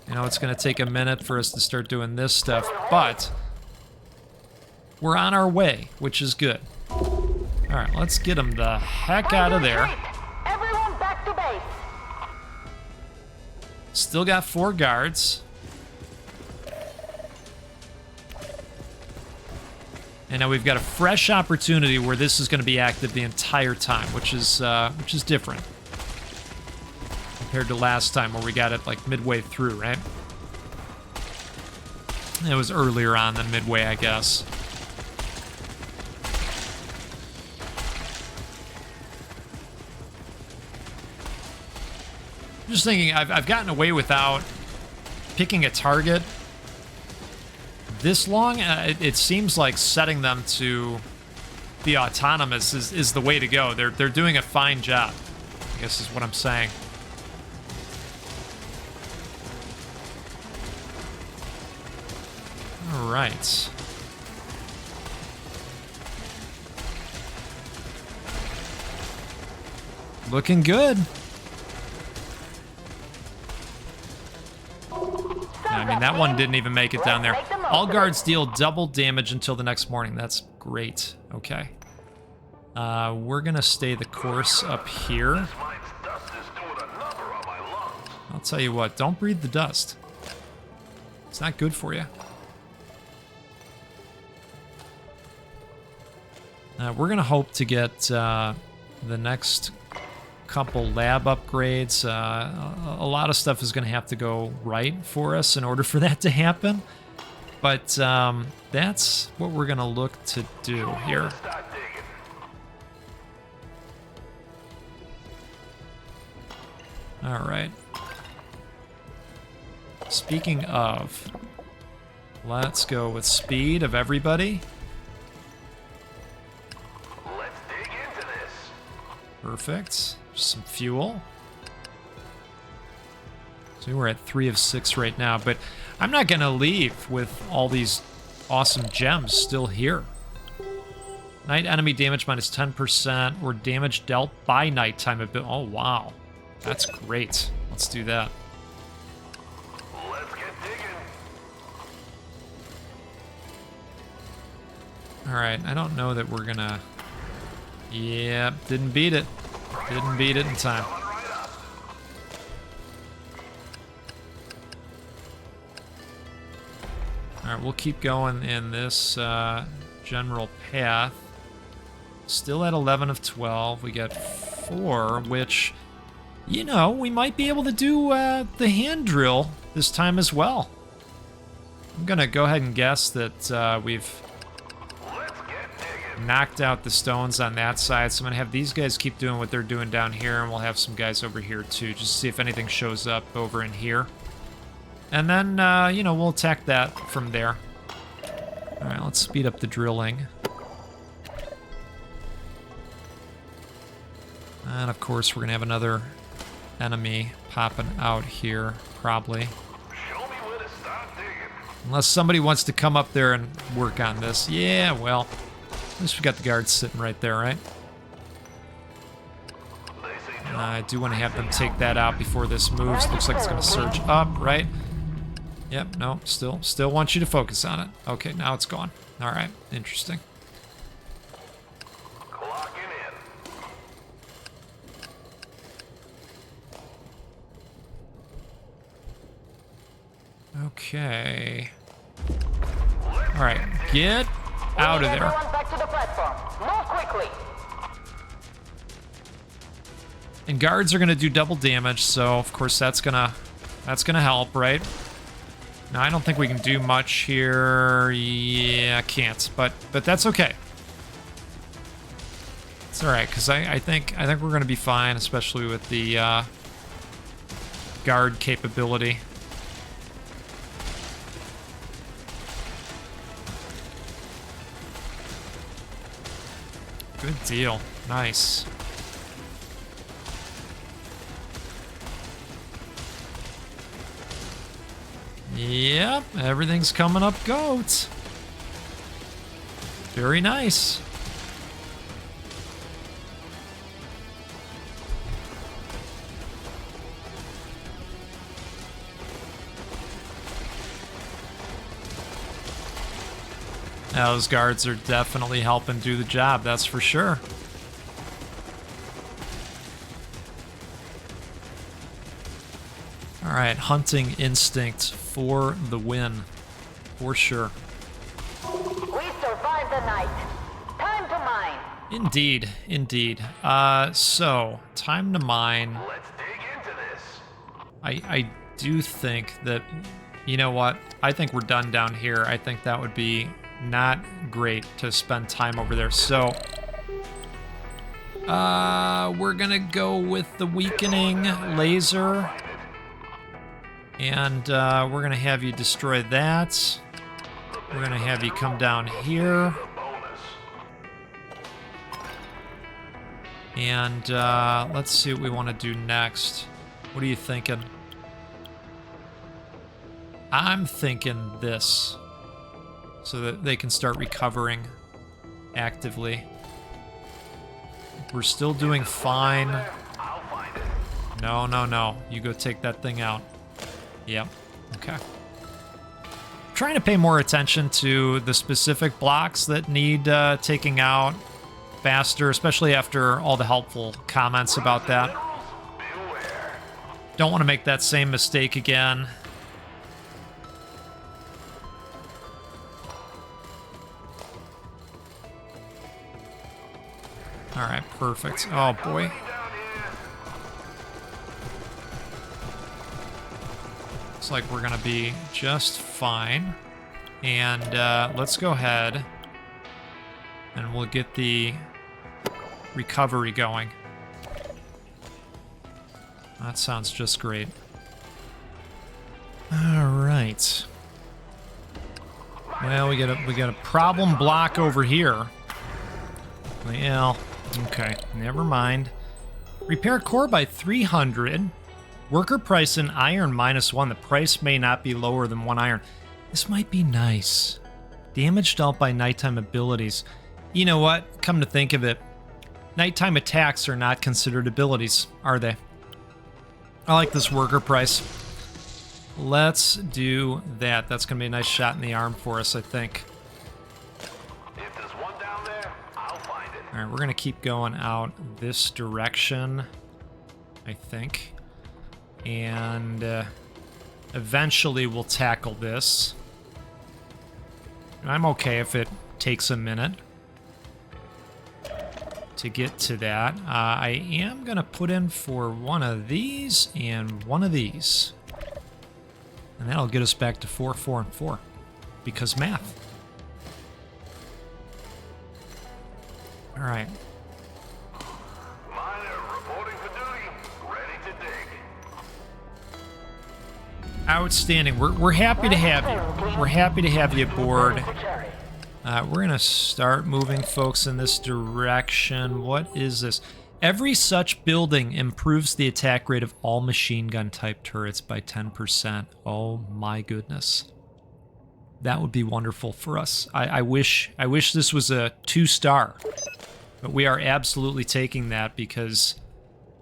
You know, it's going to take a minute for us to start doing this stuff, but we're on our way, which is good. All right, let's get them the heck out of there. Everyone back to base. Still got 4 guards. And now we've got a fresh opportunity where this is going to be active the entire time, which is different compared to last time where we got it like midway through, right? It was earlier on than midway, I guess. I'm just thinking, I've gotten away without picking a target this long. It seems like setting them to be autonomous is the way to go. They're doing a fine job, I guess is what I'm saying. All right. Looking good. I mean, that one didn't even make it down there. All guards deal double damage until the next morning. That's great. Okay. We're going to stay the course up here. Mine's dust is doing a number on my lungs. I'll tell you what, don't breathe the dust. It's not good for you. We're going to hope to get the next couple lab upgrades. A lot of stuff is going to have to go right for us in order for that to happen. But that's what we're going to look to do here. Start digging. All right. Speaking of, let's go with speed of everybody. Let's dig into this. Perfect. Some fuel. So we're at 3 of 6 right now, but I'm not gonna leave with all these awesome gems still here. Night enemy damage minus 10%, or damage dealt by nighttime ability. Oh wow, that's great. Let's do that. Let's get digging. All right, I don't know that we're gonna. Yep, didn't beat it. Didn't beat it in time. Coming right up. All right, we'll keep going in this general path. Still at 11 of 12. We got 4, which, you know, we might be able to do the hand drill this time as well. I'm going to go ahead and guess that we've Let's get digging. knocked out the stones on that side. So I'm going to have these guys keep doing what they're doing down here, and we'll have some guys over here too, just to see if anything shows up over in here. And then, you know, we'll attack that from there. All right, let's speed up the drilling. And of course, we're going to have another enemy popping out here, probably. Show me where to start digging. Unless somebody wants to come up there and work on this. Yeah, well, at least we got the guards sitting right there, right? They say jump. I do want to have them take that out before this moves. Looks like it's going to surge up, right? Yep, no, still want you to focus on it. Okay, now it's gone. All right, interesting. Clocking in. Okay. All right, get out of there. Everyone back to the platform. Move quickly. And guards are gonna do double damage, so of course that's gonna help, right? Now I don't think we can do much here. Yeah, I can't, but that's okay. It's all right, because I think we're gonna be fine, especially with the guard capability. Good deal. Nice. Yep, everything's coming up goat. Very nice. Now, those guards are definitely helping do the job, that's for sure. All right, hunting instinct for the win, for sure. We survived the night. Time to mine. Indeed, indeed. So, time to mine. Let's dig into this. I do think that, you know what? I think we're done down here. I think that would be not great to spend time over there. So, we're gonna go with the weakening laser. And we're gonna have you destroy that. We're gonna have you come down here. Bonus. And let's see what we want to do next. What are you thinking? I'm thinking this, so that they can start recovering actively. We're still doing fine. I'll find it. No, no, no. You go take that thing out. Yep. Okay. Trying to pay more attention to the specific blocks that need taking out faster, especially after all the helpful comments about that. Beware. Don't want to make that same mistake again. All right, perfect. Oh boy. Down here. Looks like we're gonna be just fine. And let's go ahead and we'll get the recovery going. That sounds just great. All right. Well, we got a problem block over here. Well, okay, never mind. Repair core by 300. Worker price in iron -1. The price may not be lower than 1 iron. This might be nice. Damage dealt by nighttime abilities. You know what? Come to think of it, nighttime attacks are not considered abilities, are they? I like this worker price. Let's do that. That's going to be a nice shot in the arm for us, I think. If there's one down there, I'll find it. All right, we're going to keep going out this direction, I think. And eventually we'll tackle this. And I'm okay if it takes a minute to get to that. I am going to put in for one of these and one of these. And that'll get us back to 4, 4, and 4. Because math. All right. Miner reporting for duty. Ready to dig. Outstanding. We're happy to have you. We're happy to have you aboard. We're going to start moving folks in this direction. What is this? Every such building improves the attack rate of all machine gun type turrets by 10%. Oh my goodness. That would be wonderful for us. I wish this was a 2-star. But we are absolutely taking that because,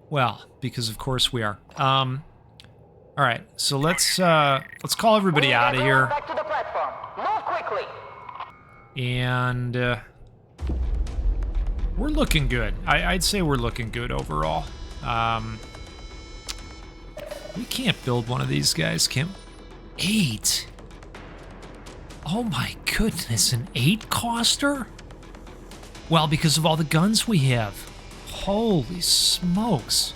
well, because of course we are. All right, so let's call everybody out of here. Back to the platform. Move quickly. And we're looking good. I'd say we're looking good overall. We can't build one of these guys, can we? 8. Oh my goodness, an 8-coster? Well, because of all the guns we have. Holy smokes.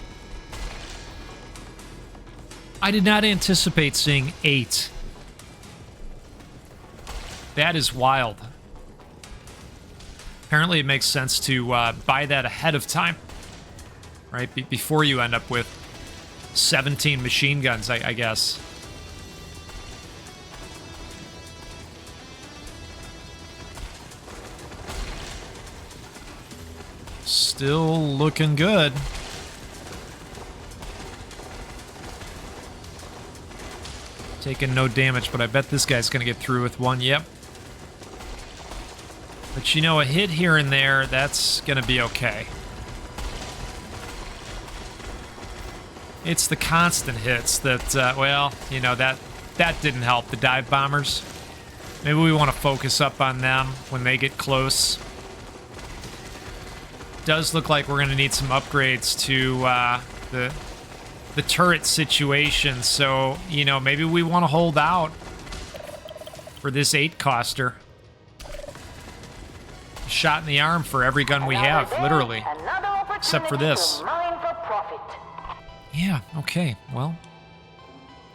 I did not anticipate seeing 8. That is wild. Apparently it makes sense to buy that ahead of time, right? Before you end up with 17 machine guns, I guess. Still looking good. Taking no damage, but I bet this guy's going to get through with one. Yep. But you know, a hit here and there, that's going to be okay. It's the constant hits that, well, you know, that didn't help. The dive bombers. Maybe we want to focus up on them when they get close. Does look like we're going to need some upgrades to the turret situation, so, you know, maybe we want to hold out for this 8-coster. Shot in the arm for every gun we have, literally. Except for this. Yeah, okay, well,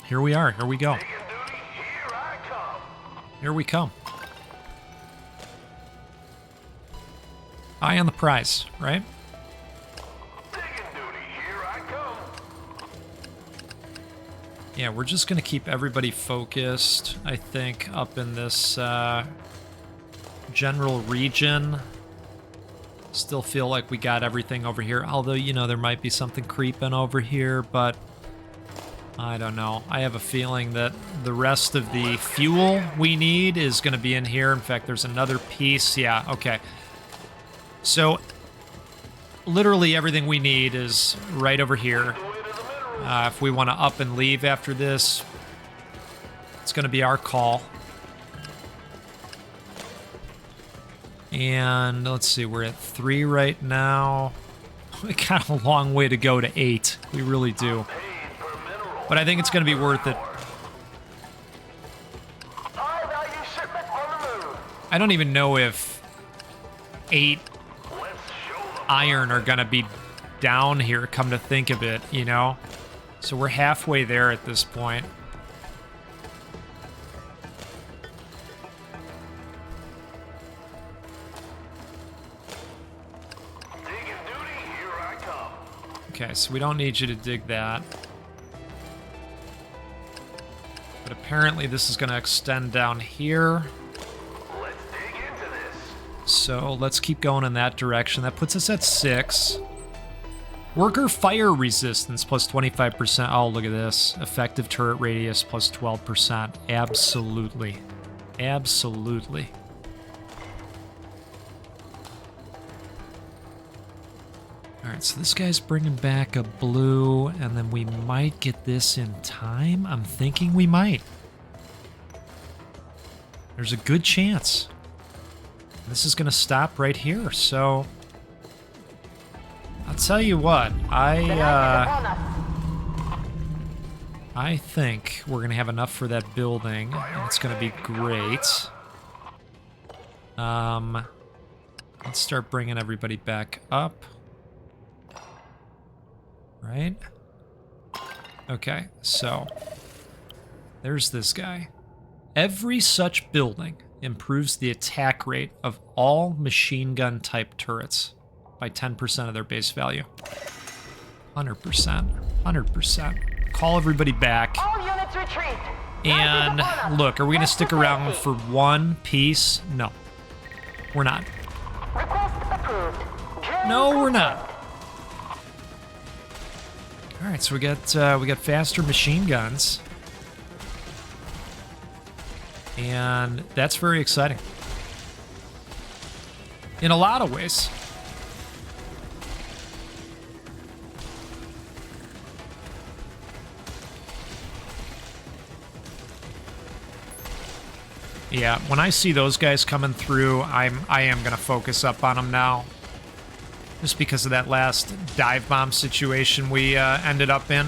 here we are, here we go. Digging duty, here I come. Here we come. Eye on the prize, right? Digging duty, here I come. Yeah, we're just going to keep everybody focused, I think, up in this general region. Still feel like we got everything over here, although, you know, there might be something creeping over here, but I don't know. I have a feeling that the rest of the fuel we need is going to be in here. In fact, there's another piece. Yeah, okay. So, literally everything we need is right over here. If we want to up and leave after this, it's going to be our call. And let's see, we're at 3 right now. We got a long way to go to 8. We really do. But I think it's going to be worth it. High value shipment on the move. I don't even know if 8 Let's show them. iron are going to be down here, come to think of it, you know? So we're halfway there at this point. Digging duty, here I come. Okay, so we don't need you to dig that. But apparently this is going to extend down here. Let's dig into this. So let's keep going in that direction. That puts us at 6. Worker fire resistance plus 25%. Oh, look at this. Effective turret radius plus 12%. Absolutely. Absolutely. All right, so this guy's bringing back a blue, and then we might get this in time. I'm thinking we might. There's a good chance. This is going to stop right here, so I'll tell you what. I think we're going to have enough for that building, and it's going to be great. Let's start bringing everybody back up. Right? Okay, so there's this guy. Every such building improves the attack rate of all machine gun type turrets by 10% of their base value. 100%. 100%. Call everybody back. All units retreat. And look, are we going to stick around for one piece? No. We're not. Request approved. No, we're not. All right, so we got faster machine guns, and that's very exciting in a lot of ways. Yeah, when I see those guys coming through, I am gonna focus up on them now. Just because of that last dive bomb situation we ended up in.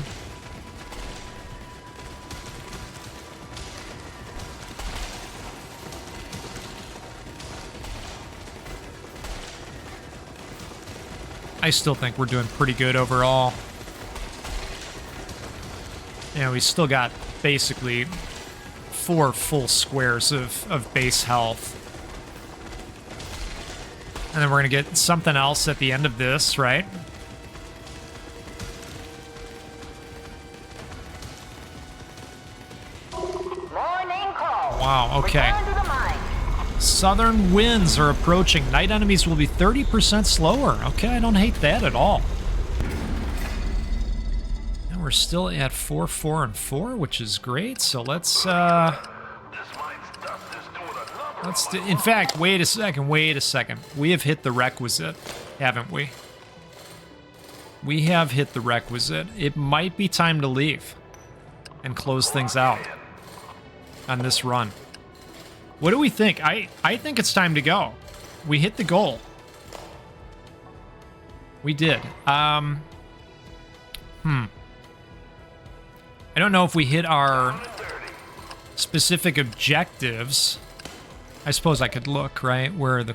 I still think we're doing pretty good overall. Yeah, we still got basically 4 full squares of base health. And then we're going to get something else at the end of this, right? Morning call. Wow, okay. Return to the mine. Southern winds are approaching. Night enemies will be 30% slower. Okay, I don't hate that at all. And we're still at 4, 4, and 4, which is great. So let's in fact, wait a second. We have hit the requisite, haven't we? We have hit the requisite. It might be time to leave and close things out on this run. What do we think? I think it's time to go. We hit the goal. We did. I don't know if we hit our specific objectives. I suppose I could look, right? Where are the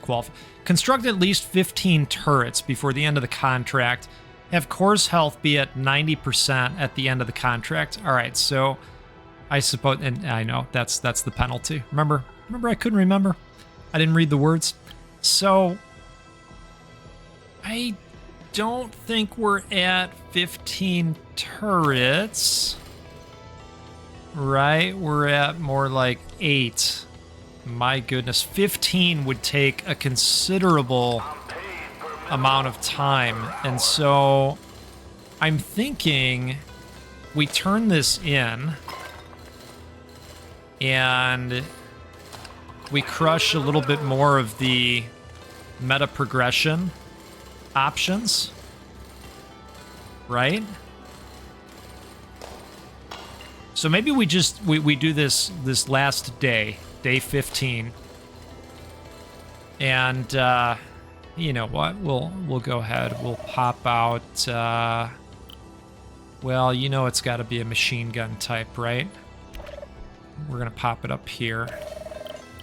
construct at least 15 turrets before the end of the contract. Have core's health be at 90% at the end of the contract. All right, so I suppose, and I know that's the penalty. Remember I couldn't remember. I didn't read the words. So I don't think we're at 15 turrets. Right? We're at more like 8. My goodness, 15 would take a considerable amount of time. And so I'm thinking we turn this in and we crush a little bit more of the meta progression options, right? So maybe we just we do this last day 15, and you know what? We'll go ahead. We'll pop out. Well, you know it's got to be a machine gun type, right? We're gonna pop it up here.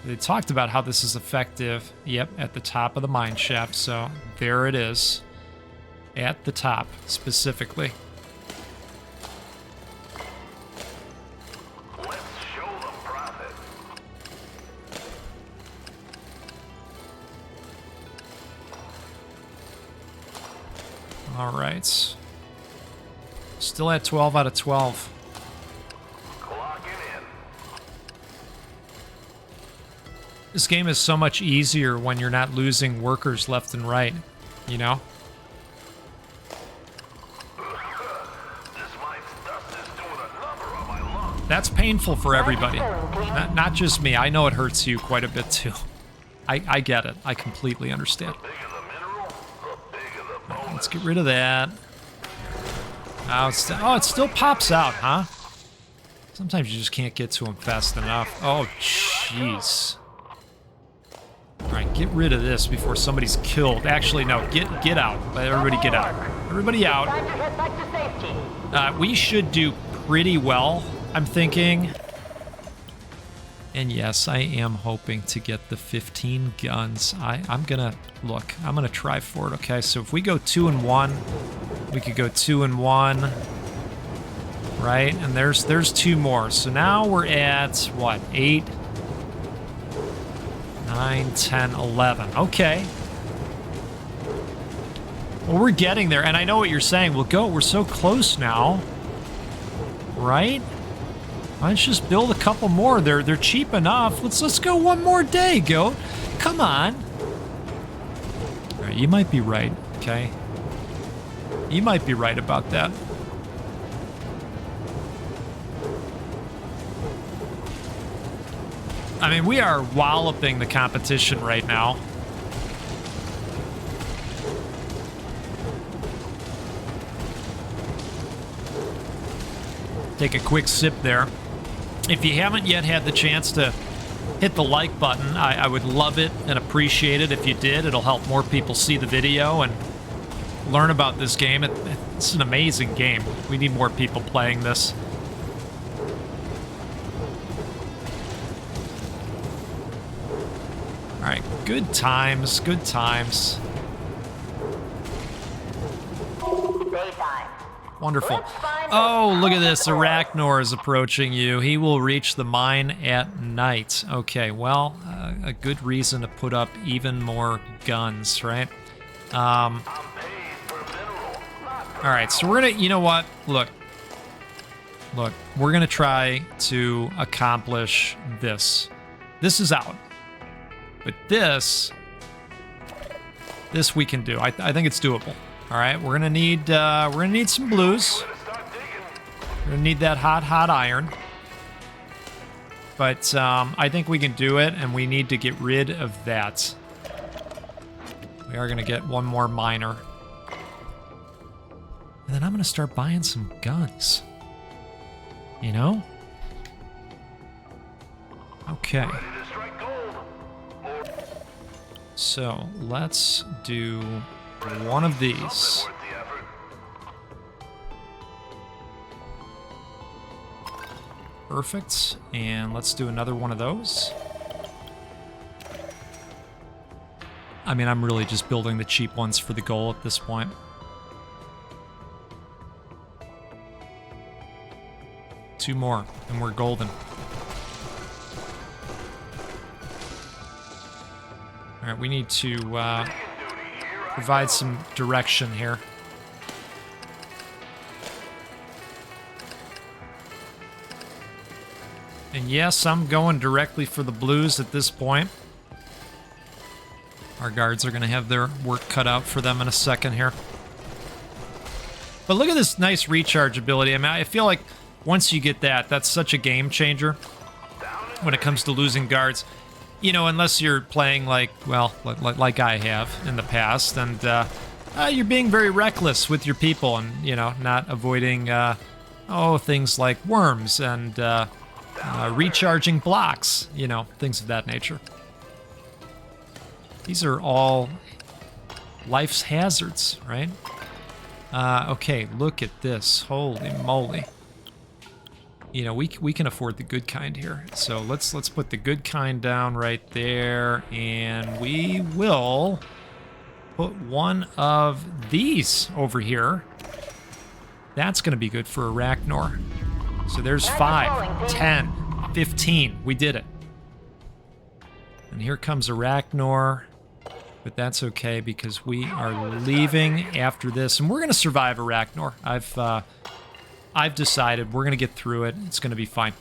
They talked about how this is effective. Yep, at the top of the mine shaft. So there it is, at the top specifically. All right. Still at 12 out of 12. Clocking in. This game is so much easier when you're not losing workers left and right, you know? This mine's dust is doing a number on my lungs. That's painful for everybody. Not just me. I know it hurts you quite a bit too. I get it. I completely understand. The bigger the mineral, the bigger the bonus. Let's get rid of that. Oh, it still pops out, huh? Sometimes you just can't get to them fast enough. Oh, jeez. All right, get rid of this before somebody's killed. Actually, no, get out. Let everybody get out. Everybody out. Time to head back to safety. We should do pretty well, I'm thinking. And yes, I am hoping to get the 15 guns. I'm gonna try for it, okay? So if we go 2 and 1, we could go 2 and 1. Right? And there's 2 more. So now we're at what? 8, 9, 10, 11. Okay. Well, we're getting there, and I know what you're saying. We're so close now. Right? Let's just build a couple more. They're cheap enough. Let's go one more day, Goat. Come on. All right, you might be right, okay? You might be right about that. I mean, we are walloping the competition right now. Take a quick sip there. If you haven't yet had the chance to hit the like button, I would love it and appreciate it if you did. It'll help more people see the video and learn about this game. It's an amazing game. We need more people playing this. All right, good times, good times. Daytime. Wonderful. Oh, look at this. Arachnor is approaching you. He will reach the mine at night. Okay, well, a good reason to put up even more guns, right? All right, so we're going to, you know what? Look, we're going to try to accomplish this. This is out. But this we can do. I think it's doable. All right, we're gonna need some blues. We're gonna need that hot iron. But I think we can do it, and we need to get rid of that. We are gonna get one more miner, and then I'm gonna start buying some guns. You know? Okay. So let's do one of these. Perfect. And let's do another one of those. I mean, I'm really just building the cheap ones for the goal at this point. Two more, and we're golden. All right, we need to provide some direction here. And yes, I'm going directly for the blues at this point. Our guards are going to have their work cut out for them in a second here. But look at this nice recharge ability. I mean, I feel like once you get that, that's such a game changer when it comes to losing guards. You know, unless you're playing like, well, like I have in the past, and you're being very reckless with your people and, you know, not avoiding, things like worms and recharging blocks, you know, things of that nature. These are all life's hazards, right? Okay, look at this. Holy moly. You know, we can afford the good kind here. So let's put the good kind down right there, and we will put one of these over here. That's going to be good for Arachnor. So there's 5, 10, 15. We did it. And here comes Arachnor. But that's okay because we are leaving after this. And we're going to survive Arachnor. I've decided we're going to get through it. It's going to be fine.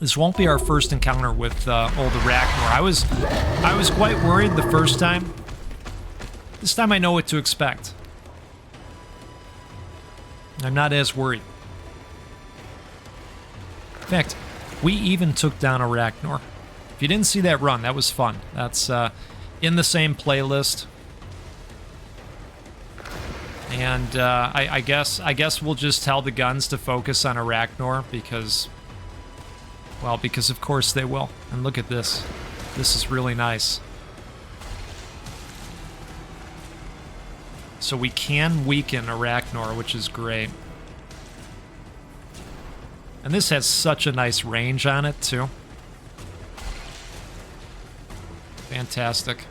This won't be our first encounter with old Arachnor. I was quite worried the first time. This time I know what to expect. I'm not as worried. In fact, we even took down Arachnor. If you didn't see that run, that was fun. That's in the same playlist. And I guess we'll just tell the guns to focus on Arachnor because, well, because of course they will. And look at this. This is really nice. So we can weaken Arachnor, which is great. And this has such a nice range on it, too. Fantastic.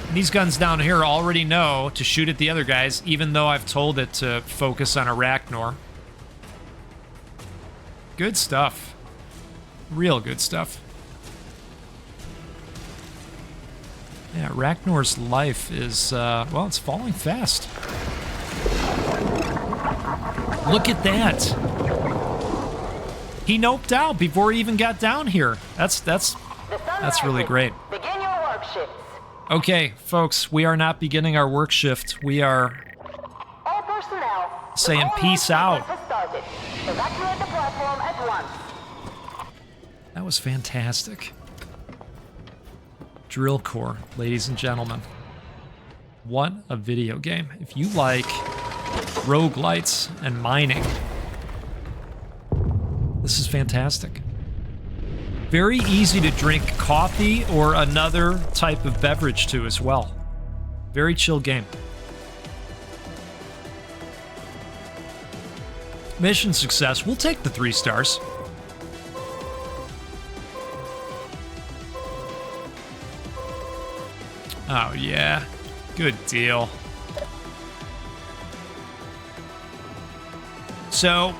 And these guns down here already know to shoot at the other guys, even though I've told it to focus on Arachnor. Good stuff. Real good stuff. Yeah, Arachnor's life is, well, it's falling fast. Look at that. He noped out before he even got down here. That's really great. Begin your work shifts. Okay, folks, we are not beginning our work shift. We are All personnel. saying all peace launch out. sequence has started. Evacuate the platform at once. That was fantastic. Drill Core, ladies and gentlemen. What a video game. If you like roguelites and mining, this is fantastic. Very easy to drink coffee or another type of beverage to as well. Very chill game. Mission success. We'll take the 3 stars. Oh, yeah. Good deal. So,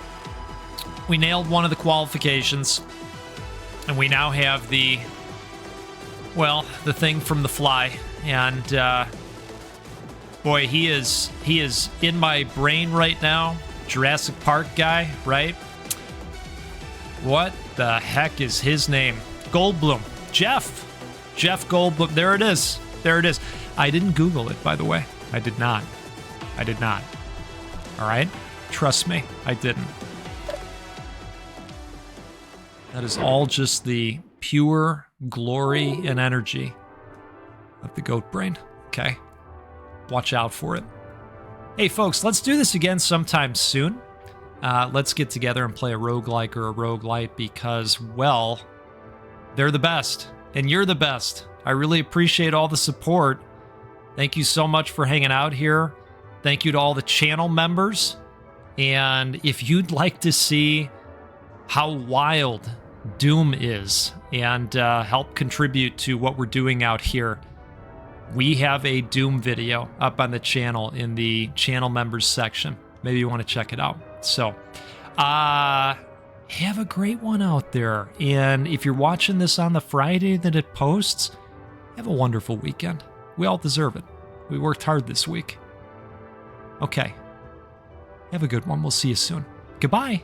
we nailed one of the qualifications. And we now have the, well, the thing from The Fly. And, boy, he is in my brain right now. Jurassic Park guy, right? What the heck is his name? Goldblum. Jeff Goldblum. There it is. There it is. I didn't Google it, by the way. I did not. All right? Trust me, I didn't. That is all just the pure glory and energy of the goat brain. Okay? Watch out for it. Hey, folks, let's do this again sometime soon. Let's get together and play a roguelike or a roguelite because, well, they're the best. And you're the best. I really appreciate all the support. Thank you so much for hanging out here. Thank you to all the channel members. And if you'd like to see how wild Doom is and help contribute to what we're doing out here, we have a Doom video up on the channel in the channel members section. Maybe you want to check it out. So, have a great one out there. And if you're watching this on the Friday that it posts, have a wonderful weekend. We all deserve it. We worked hard this week. Okay. Have a good one. We'll see you soon. Goodbye.